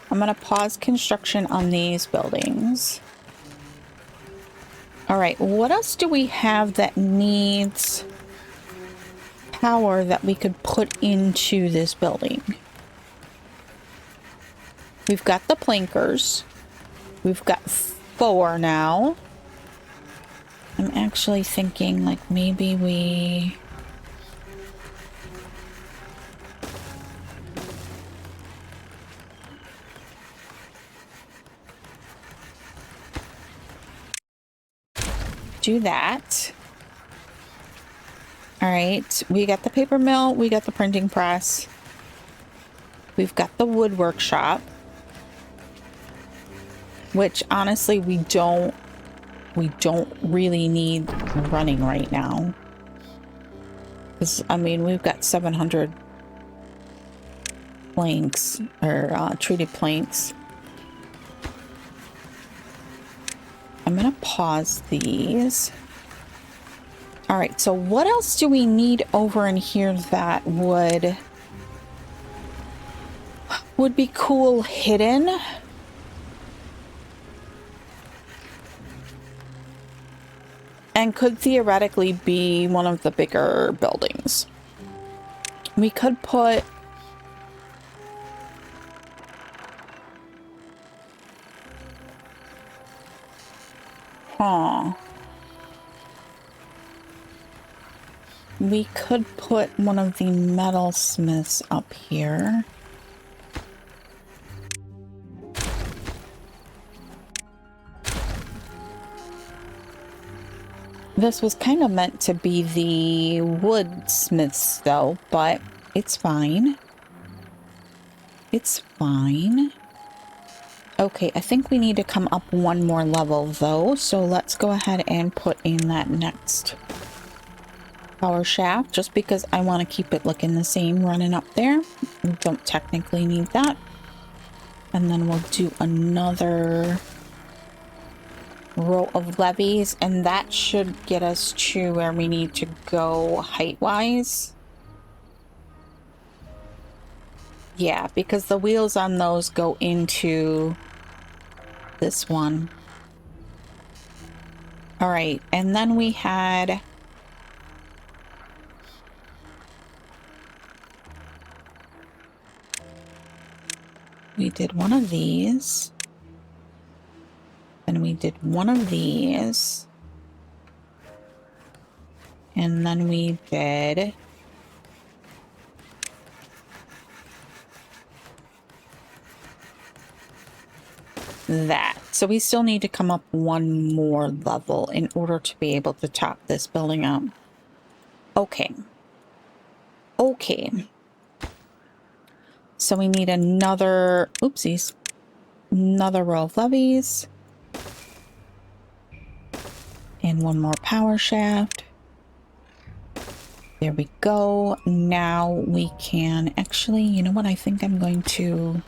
I'm going to pause construction on these buildings. All right, what else do we have that needs power that we could put into this building? We've got the plankers. We've got 4 now. I'm actually thinking like maybe we... do that. All right, we got the paper mill, we got the printing press, we've got the wood workshop, which honestly we don't we don't really need running right now. Because, I mean, we've got 700 planks, or treated planks. I'm going to pause these. All right, so what else do we need over in here that would be cool hidden? And could theoretically be one of the bigger buildings. We could put... We could put one of the metalsmiths up here. This was kind of meant to be the woodsmiths though, but it's fine. It's fine. Okay, I think we need to come up one more level though, so let's go ahead and put in that next power shaft, just because I want to keep it looking the same running up there. We don't technically need that. And then we'll do another row of levees, and that should get us to where we need to go height-wise. Yeah, because the wheels on those go into this one. All right, and then we had... we did one of these. And we did one of these. And then we did... that. So we still need to come up one more level in order to be able to top this building up. Okay. Okay. So we need another... oopsies. Another row of levees. And one more power shaft. There we go. Now we can... actually, you know what? I think I'm going to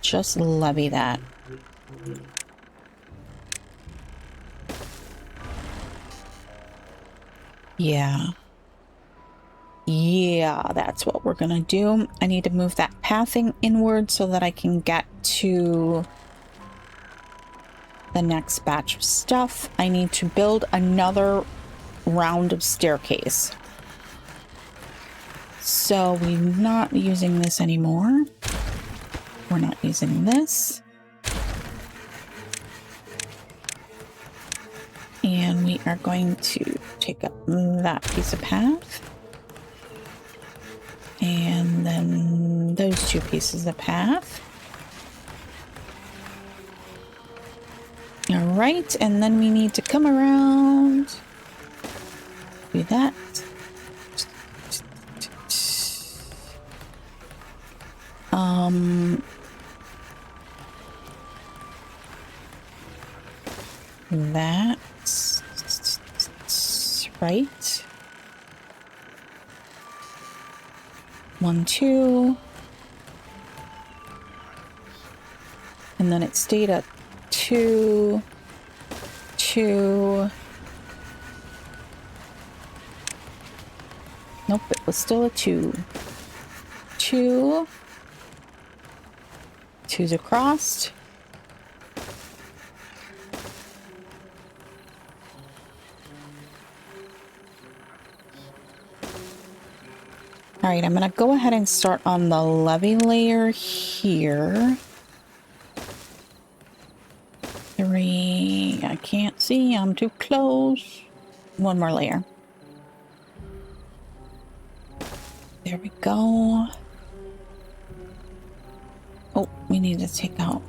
just levy that. Yeah. Yeah, that's what we're gonna do. I need to move that pathing inward so that I can get to the next batch of stuff. I need to build another round of staircase. So we're not using this anymore. We're not using this. And we are going to take up that piece of path. And then those two pieces of path. All right, and then we need to come around. Do that. That's right. 1, 2. And then it stayed at 2, 2. Nope, it was still a 2. 2. 2's across. All right, I'm going to go ahead and start on the levee layer here. 3, I can't see, I'm too close. One more layer. There we go. Oh, we need to take out.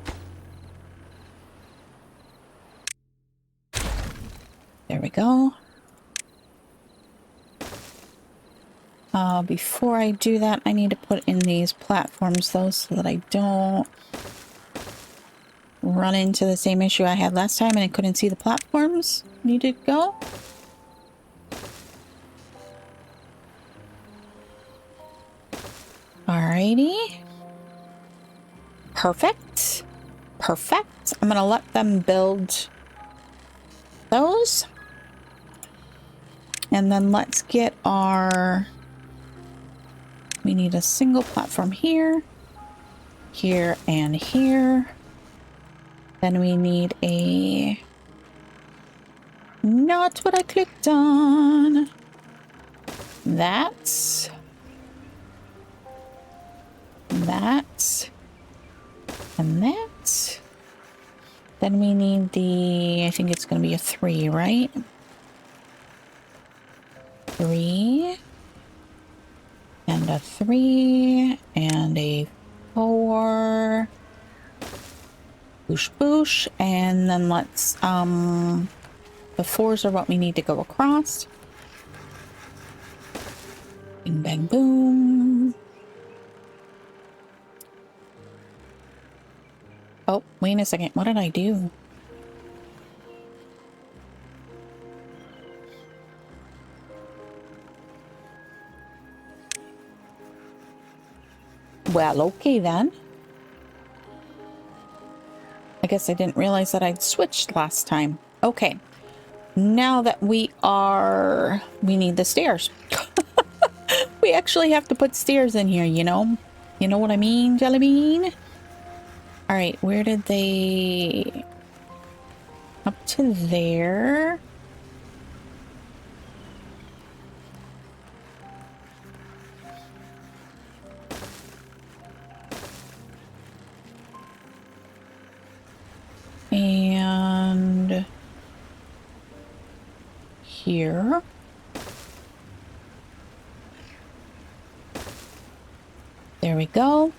There we go. Before I do that, I need to put in these platforms though, so that I don't run into the same issue I had last time and I couldn't see the platforms needed to go. Alrighty. Perfect. Perfect. I'm gonna let them build those. And then let's get our... We need a single platform here, here, and here. Then we need a... Not what I clicked on. That's... That. And that. Then we need the... I think it's going to be a 3, right? 3. And a 3. And a 4. Boosh, boosh. And then let's... The 4s are what we need to go across. Bing, bang, boom. Oh, wait a second. What did I do? Well, okay then. I guess I didn't realize that I'd switched last time. Okay. Now that we are... We need the stairs. We actually have to put stairs in here, you know? You know what I mean, Jelly Bean? Alright, where did they... Up to there. And... Here. There we go.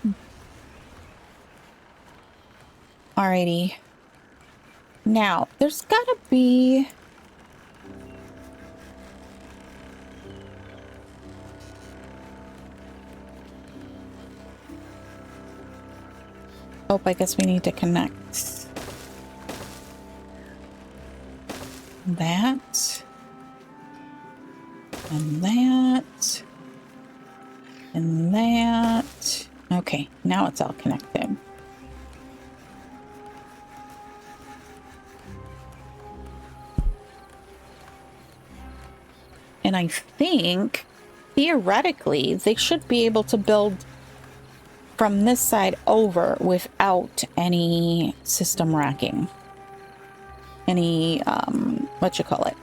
Alrighty. Now, there's gotta be... Oh, I guess we need to connect that. And that. And that. Okay, now it's all connected. And I think, theoretically, they should be able to build from this side over without any system racking. Any, what you call it?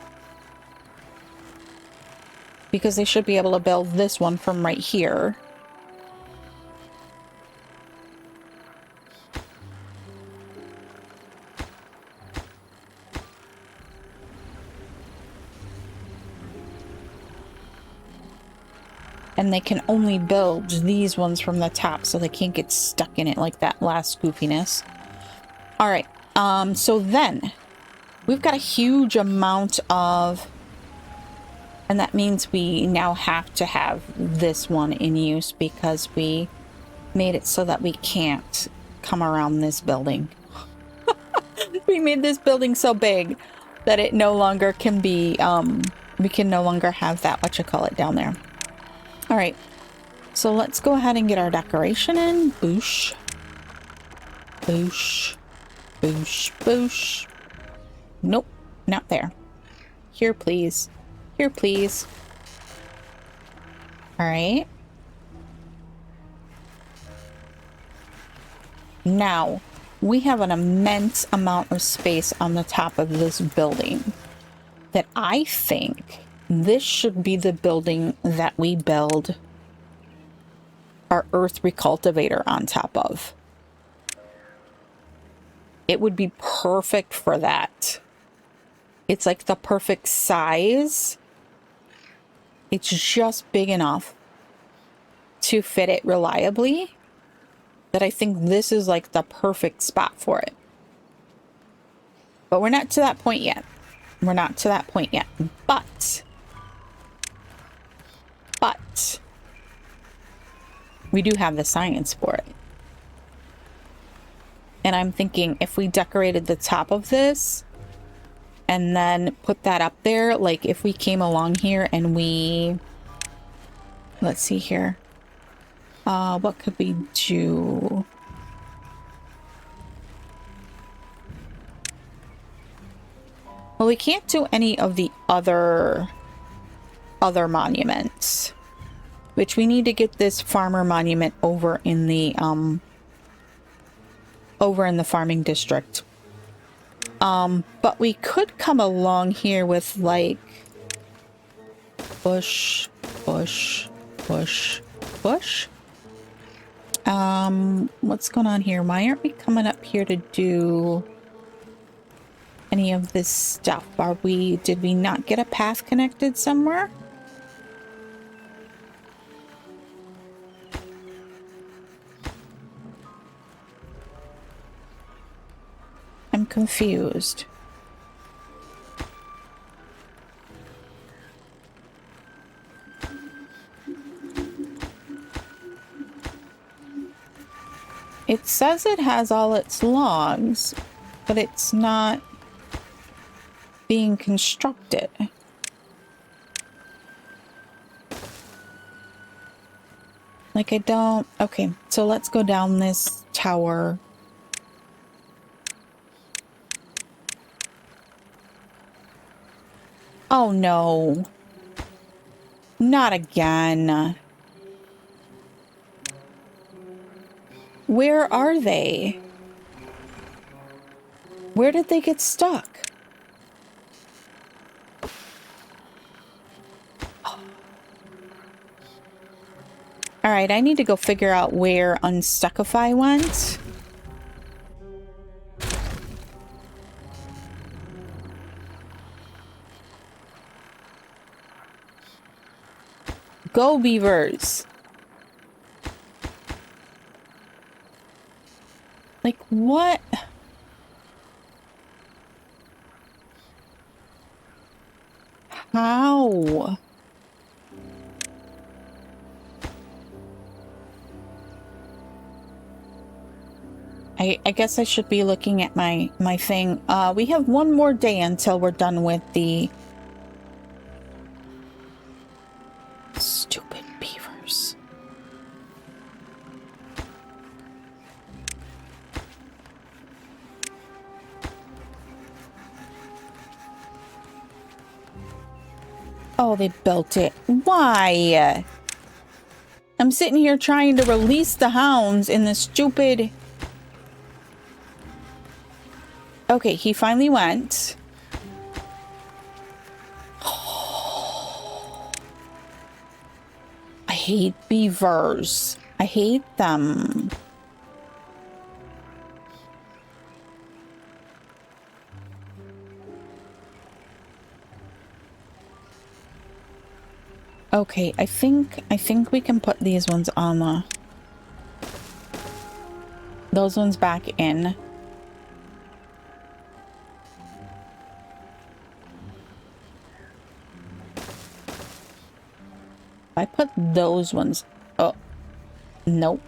Because they should be able to build this one from right here. And they can only build these ones from the top, so they can't get stuck in it like that last goofiness. All right, so then we've got a huge amount of, and that means we now have to have this one in use because we made it so that we can't come around this building. We made this building so big that it no longer can be, we can no longer have that, what you call it, down there. All right, so let's go ahead and get our decoration in. Boosh. Boosh. Boosh. Boosh. Nope, not there. Here, please. Here, please. All right. Now, we have an immense amount of space on the top of this building that I think this should be the building that we build our earth recultivator on top of. It would be perfect for that. It's like the perfect size. It's just big enough to fit it reliably that I think this is like the perfect spot for it. But we're not to that point yet. We're not to that point yet. But we do have the science for it. And I'm thinking if we decorated the top of this and then put that up there, like if we came along here and we, let's see here. What could we do? Well, we can't do any of the other monuments, which we need to get this farmer monument over in the farming district. But we could come along here with like bush, bush, bush, bush. What's going on here? Why aren't we coming up here to do any of this stuff? Did we not get a path connected somewhere? I'm confused. It says it has all its logs, but it's not being constructed. Like I don't... Okay, so let's go down this tower. Oh no. Not again. Where are they? Where did they get stuck? All right, I need to go figure out where Unstuckify went. Go, beavers. Like, what? How? I guess I should be looking at my thing. We have one more day until we're done with the stupid beavers. Oh, they built it. Why? I'm sitting here trying to release the hounds in the stupid... Okay, he finally went. I hate beavers. I hate them. Okay, I think we can put these ones on those ones back in. I put those ones... Oh, nope.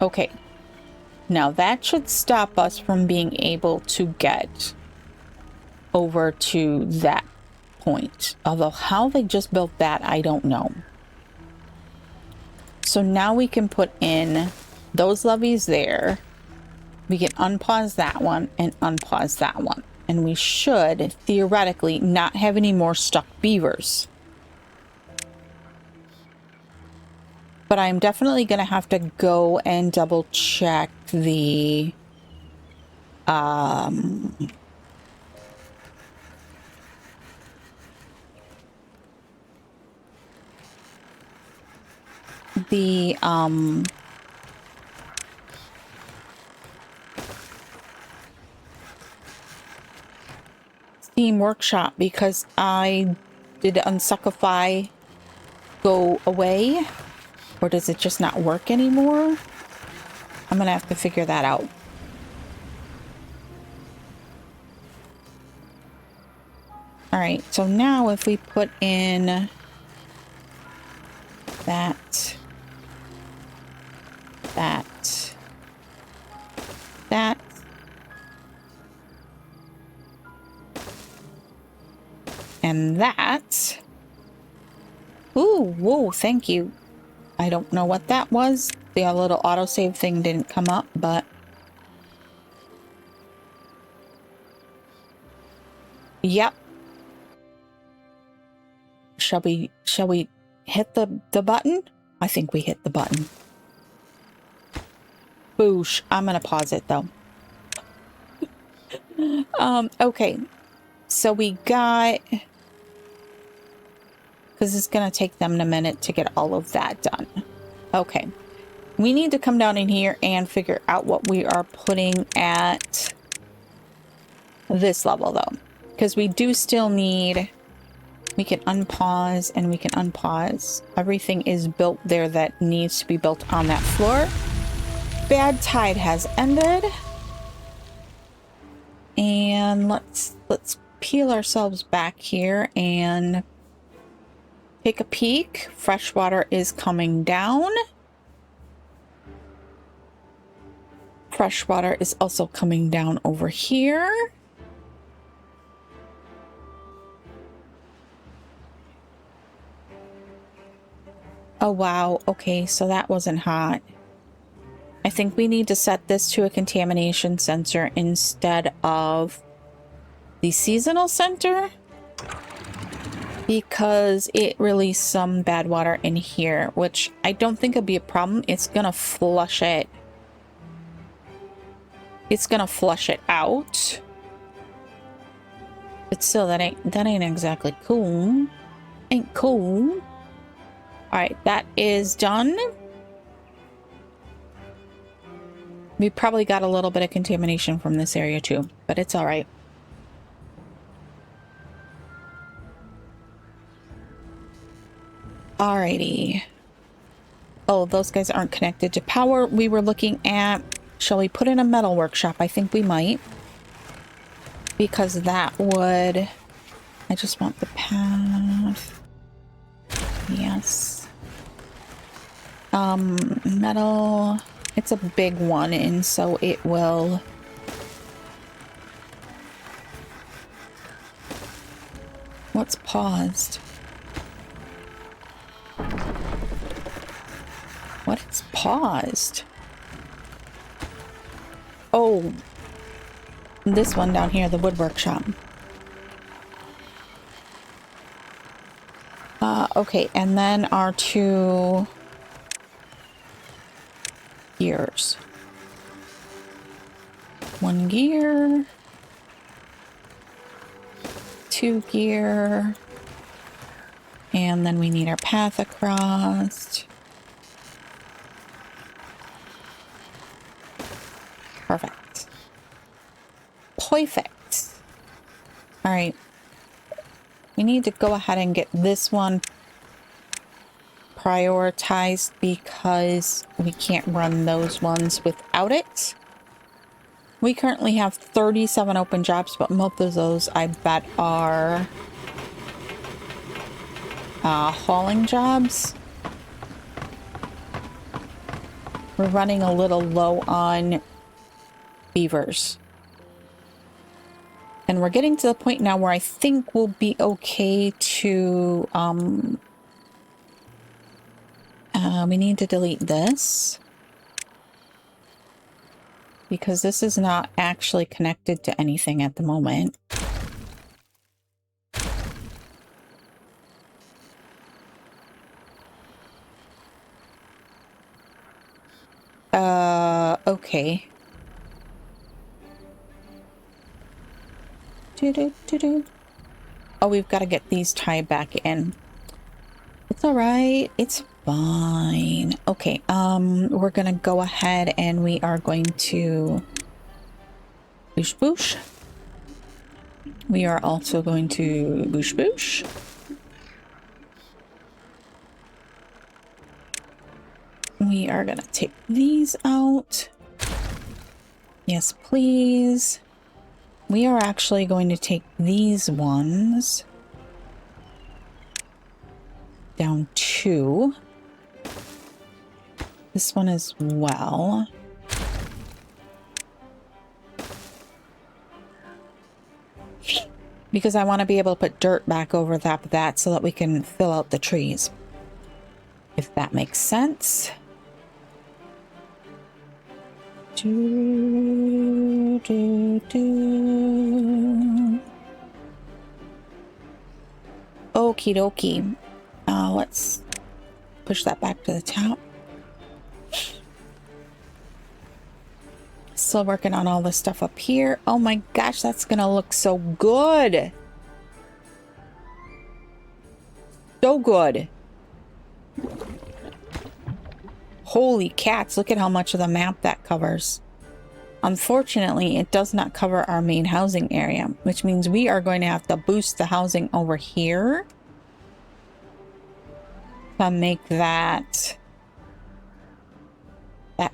Okay. Now that should stop us from being able to get over to that point. Although how they just built that, I don't know. So now we can put in those levees there. We can unpause that one and unpause that one. And we should, theoretically, not have any more stuck beavers. But I'm definitely going to have to go and double check the... Steam Workshop, because I did Unsuckify go away, or does it just not work anymore? I'm gonna have to figure that out. All right, so now if we put in that, and that. Ooh, whoa, thank you. I don't know what that was. The little autosave thing didn't come up, but yep. Shall we hit the button? I think we hit the button. Boosh. I'm gonna pause it though. Okay. So we got, because it's gonna take them a minute to get all of that done. Okay. We need to come down in here and figure out what we are putting at this level though. Because we do still need, we can unpause and we can unpause. Everything is built there that needs to be built on that floor. Bad tide has ended. And let's peel ourselves back here and take a peek. Fresh water is coming down. Fresh water is also coming down over here. Oh, wow. Okay, so that wasn't hot. I think we need to set this to a contamination sensor instead of the seasonal sensor, because it released some bad water in here, which I don't think would be a problem. It's gonna flush it. It's gonna flush it out. But still, that ain't exactly cool. Ain't cool. All right, that is done. We probably got a little bit of contamination from this area too, but it's all right. Alrighty. Oh, those guys aren't connected to power. We were looking at, shall we put in a metal workshop? I think we might. Because that would, I just want the path. Yes. Metal. It's a big one, and so it will... What's paused? What is paused? Oh, this one down here, the wood workshop. Okay, and then our two gears. One gear. Two gear. And then we need our path across. Perfect. Perfect. All right. We need to go ahead and get this one prioritized because we can't run those ones without it. We currently have 37 open jobs, but most of those I bet are hauling jobs. We're running a little low on beavers. And we're getting to the point now where I think we'll be okay to, we need to delete this. Because this is not actually connected to anything at the moment. Okay. Oh, we've got to get these tied back in. It's all right. It's fine. Okay, we're gonna go ahead and we are going to boosh boosh. We are also going to boosh boosh. We are gonna take these out. Yes, please. we are actually going to take these ones down 2. This one as well. Because I want to be able to put dirt back over top of that so that we can fill out the trees. If that makes sense. Okie dokie. Let's push that back to the top. Still working on all this stuff up here. Oh my gosh, that's gonna look so good. So good. Holy cats, look at how much of the map that covers. Unfortunately, it does not cover our main housing area, which means we are going to have to boost the housing over here to make that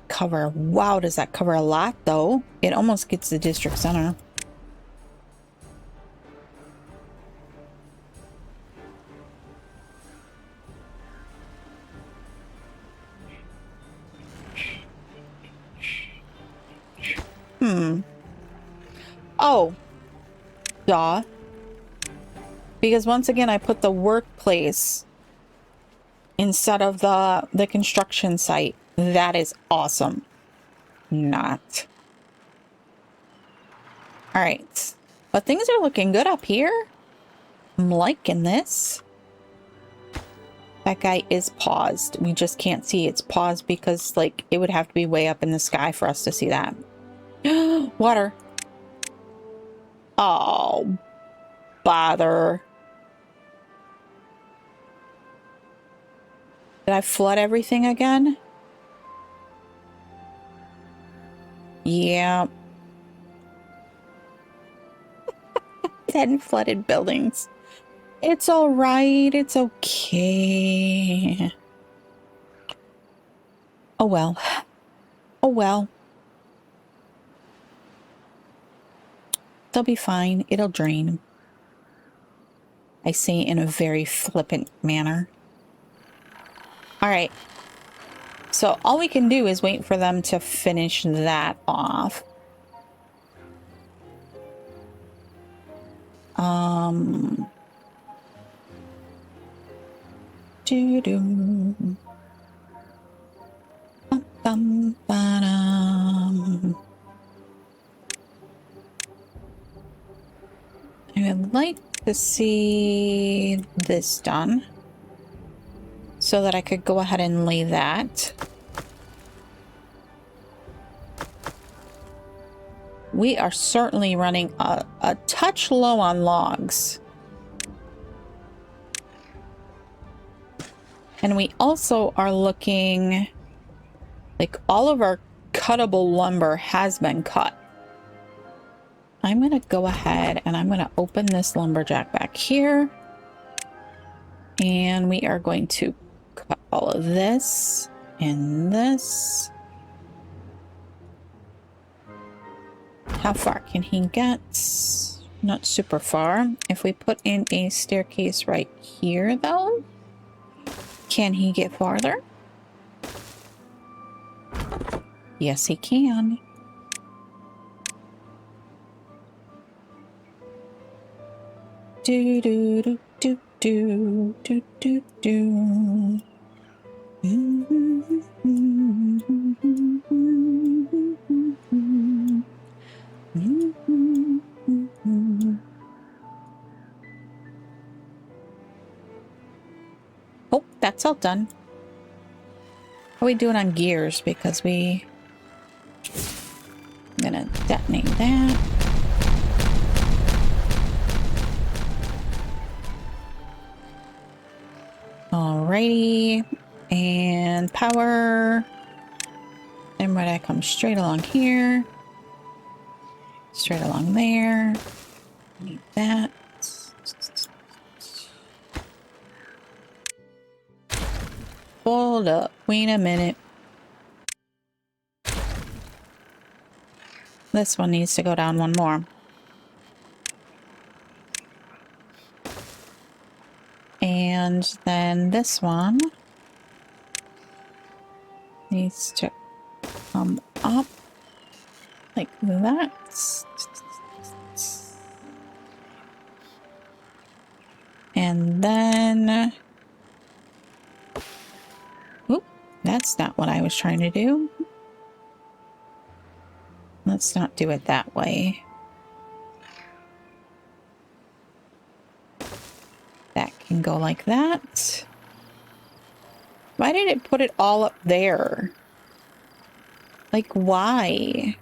cover. Wow, does that cover a lot though? It almost gets the district center. Oh, duh. Because once again, I put the workplace instead of the construction site. That is awesome. Not. All right. But things are looking good up here. I'm liking this. That guy is paused. We just can't see it's paused because, like, it would have to be way up in the sky for us to see that. Water. Oh, bother. Did I flood everything again? Yeah. 10 flooded buildings. It's all right. It's okay. Oh well. Oh well. They'll be fine. It'll drain. I say in a very flippant manner. All right. So all we can do is wait for them to finish that off. Doo-doo. Bum-bum-ba-dum. I would like to see this done so that I could go ahead and lay that. We are certainly running a touch low on logs. And we also are looking like all of our cuttable lumber has been cut. I'm going to go ahead and I'm going to open this lumberjack back here. And we are going to cut all of this and this. How far can he get? Not super far. If we put in a staircase right here, though, can he get farther? Yes, he can. Do do do do do do do do. Oh, that's all done. How are we doing on gears? Because I'm gonna detonate that. Alrighty, and power. And where I come straight along here, straight along there. Need that. Hold up, wait a minute. This one needs to go down one more. And then this one needs to come up like that. And then, oop, that's not what I was trying to do. Let's not do it that way. That can go like that. Why did it put it all up there? Like, why?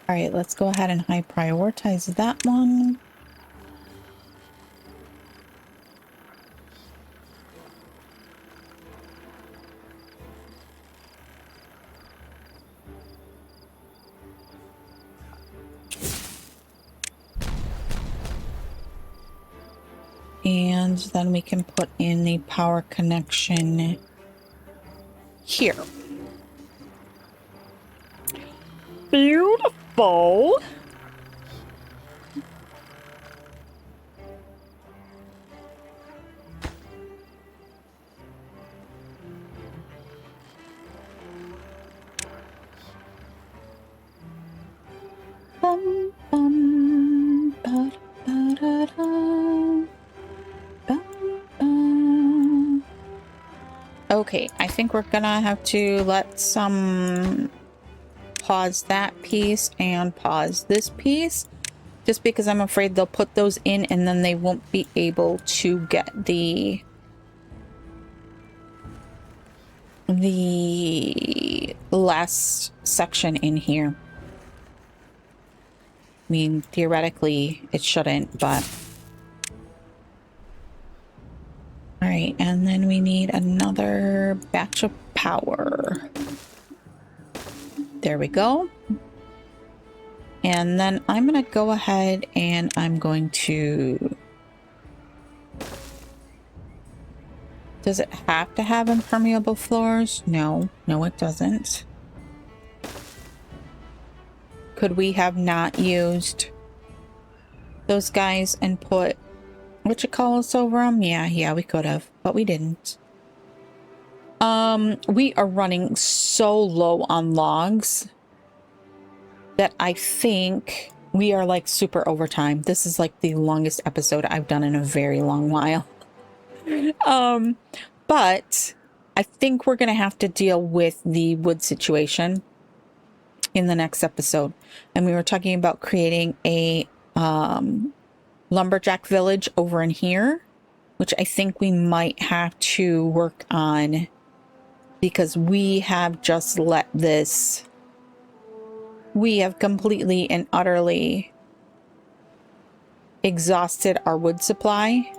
All right, let's go ahead and high prioritize that one. And then we can put in a power connection here. Beautiful. Bum, bum, ba, ba, da, da. Okay, I think we're gonna have to let some pause that piece and pause this piece, just because I'm afraid they'll put those in and then they won't be able to get the last section in here. I mean, theoretically it shouldn't, but all right. And then we need another batch of power. There we go. And then I'm going to go ahead and I'm going to... Does it have to have impermeable floors? No, it doesn't. Could we have not used those guys and put whatchamacallits over them? Yeah, we could have, but we didn't. We are running so low on logs that I think we are like super overtime. This is like the longest episode I've done in a very long while. But I think we're gonna have to deal with the wood situation in the next episode. And we were talking about creating a lumberjack village over in here, which I think we might have to work on, because we have just let this, we have completely and utterly exhausted our wood supply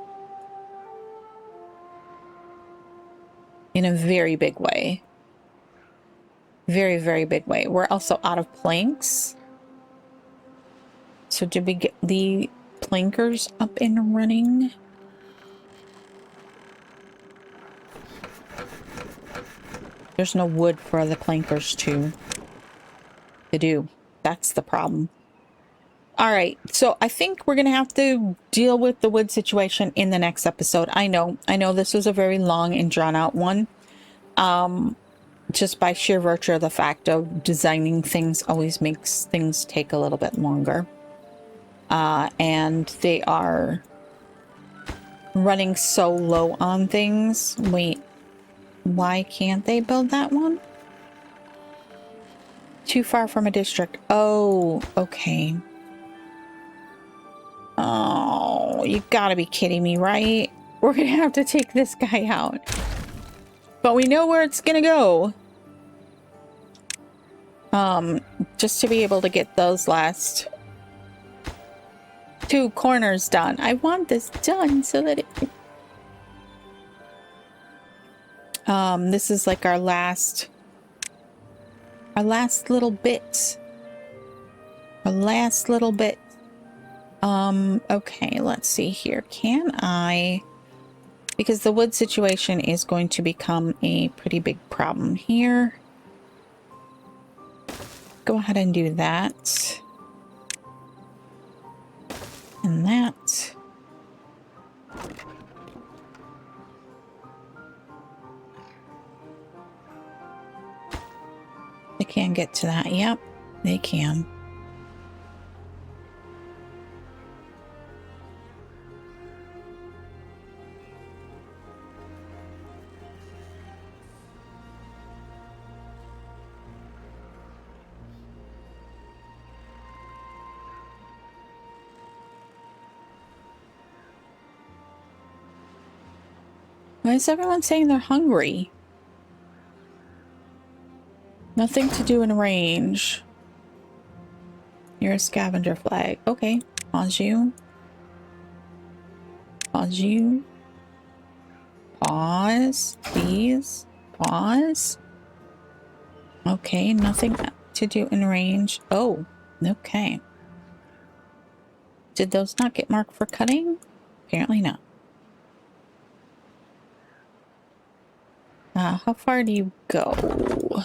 in a very big way. Very, very big way. We're also out of planks. So did we get the plankers up and running? There's no wood for the plankers to do. That's the problem. All right, so I think we're gonna have to deal with the wood situation in the next episode. I know this was a very long and drawn out one. Just by sheer virtue of the fact of designing things always makes things take a little bit longer. And they are running so low on things. Wait, why can't they build that one? Too far from a district. Oh, okay. Oh, you gotta be kidding me, right? We're gonna have to take this guy out. But we know where it's gonna go. Just to be able to get those last 2 corners done. I want this done so that it... this is like our last little bit. Our last little bit. Okay, let's see here. Can I because the wood situation is going to become a pretty big problem here. Go ahead and do that. And that. They can get to that. Yep, they can. Why is everyone saying they're hungry? Nothing to do in range. You're a scavenger flag. Okay. Pause you. Pause you. Pause. Please. Pause. Okay. Nothing to do in range. Oh. Okay. Did those not get marked for cutting? Apparently not. How far do you go?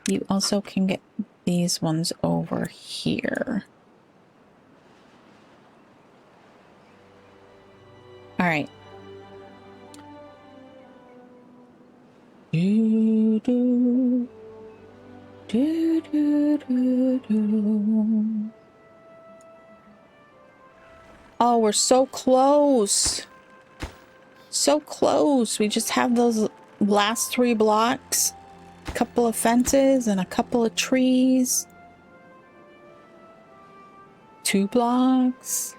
You also can get these ones over here. All right. Do, do, do, do, do, do. Oh, we're so close. So close. We just have those last 3 blocks. A couple of fences and a couple of trees. 2 blocks.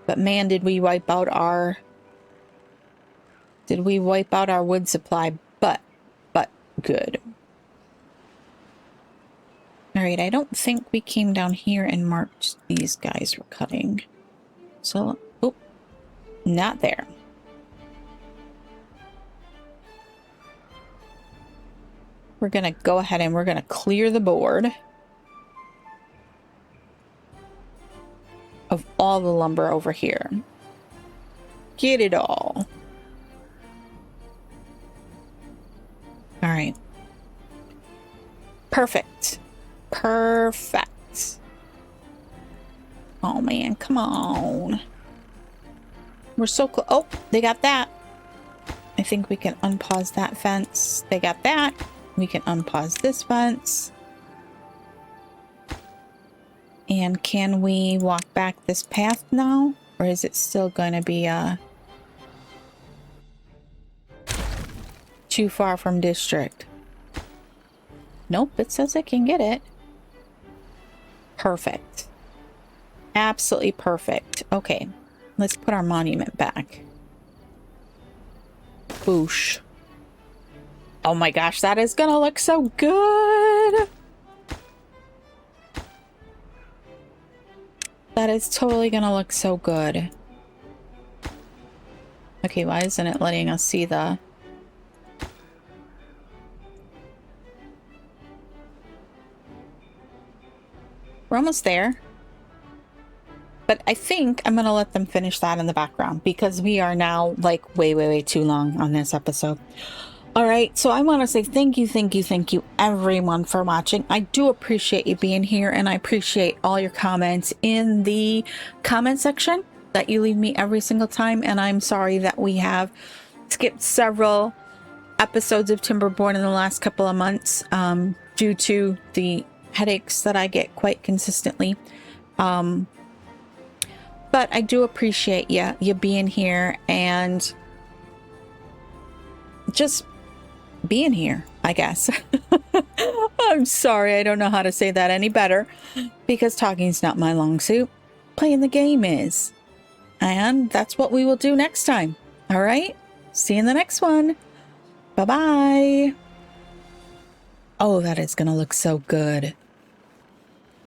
But man, did we wipe out our... Did we wipe out our wood supply? But good. Alright, I don't think we came down here and marked these guys were cutting. So, oh, not there. We're going to go ahead and we're going to clear the board of all the lumber over here. Get it all. All right. Perfect. Perfect. Oh man, come on. We're so close. Oh, they got that. I think we can unpause that fence. They got that. We can unpause this fence. And can we walk back this path now? Or is it still going to be too far from district? Nope, it says I can get it. Perfect. Absolutely perfect. Okay, let's put our monument back. Boosh. Oh my gosh, that is gonna look so good. That is totally gonna look so good. Okay, why isn't it letting us see the... We're almost there. But I think I'm gonna let them finish that in the background because we are now like way too long on this episode. All right, so I want to say thank you everyone for watching. I do appreciate you being here, and I appreciate all your comments in the comment section that you leave me every single time. And I'm sorry that we have skipped several episodes of Timberborn in the last couple of months due to the headaches that I get quite consistently. But I do appreciate you being here and just being here, I guess. I'm sorry, I don't know how to say that any better because talking's not my long suit. Playing the game is. And that's what we will do next time. All right? See you in the next one. Bye-bye. Oh, that is going to look so good.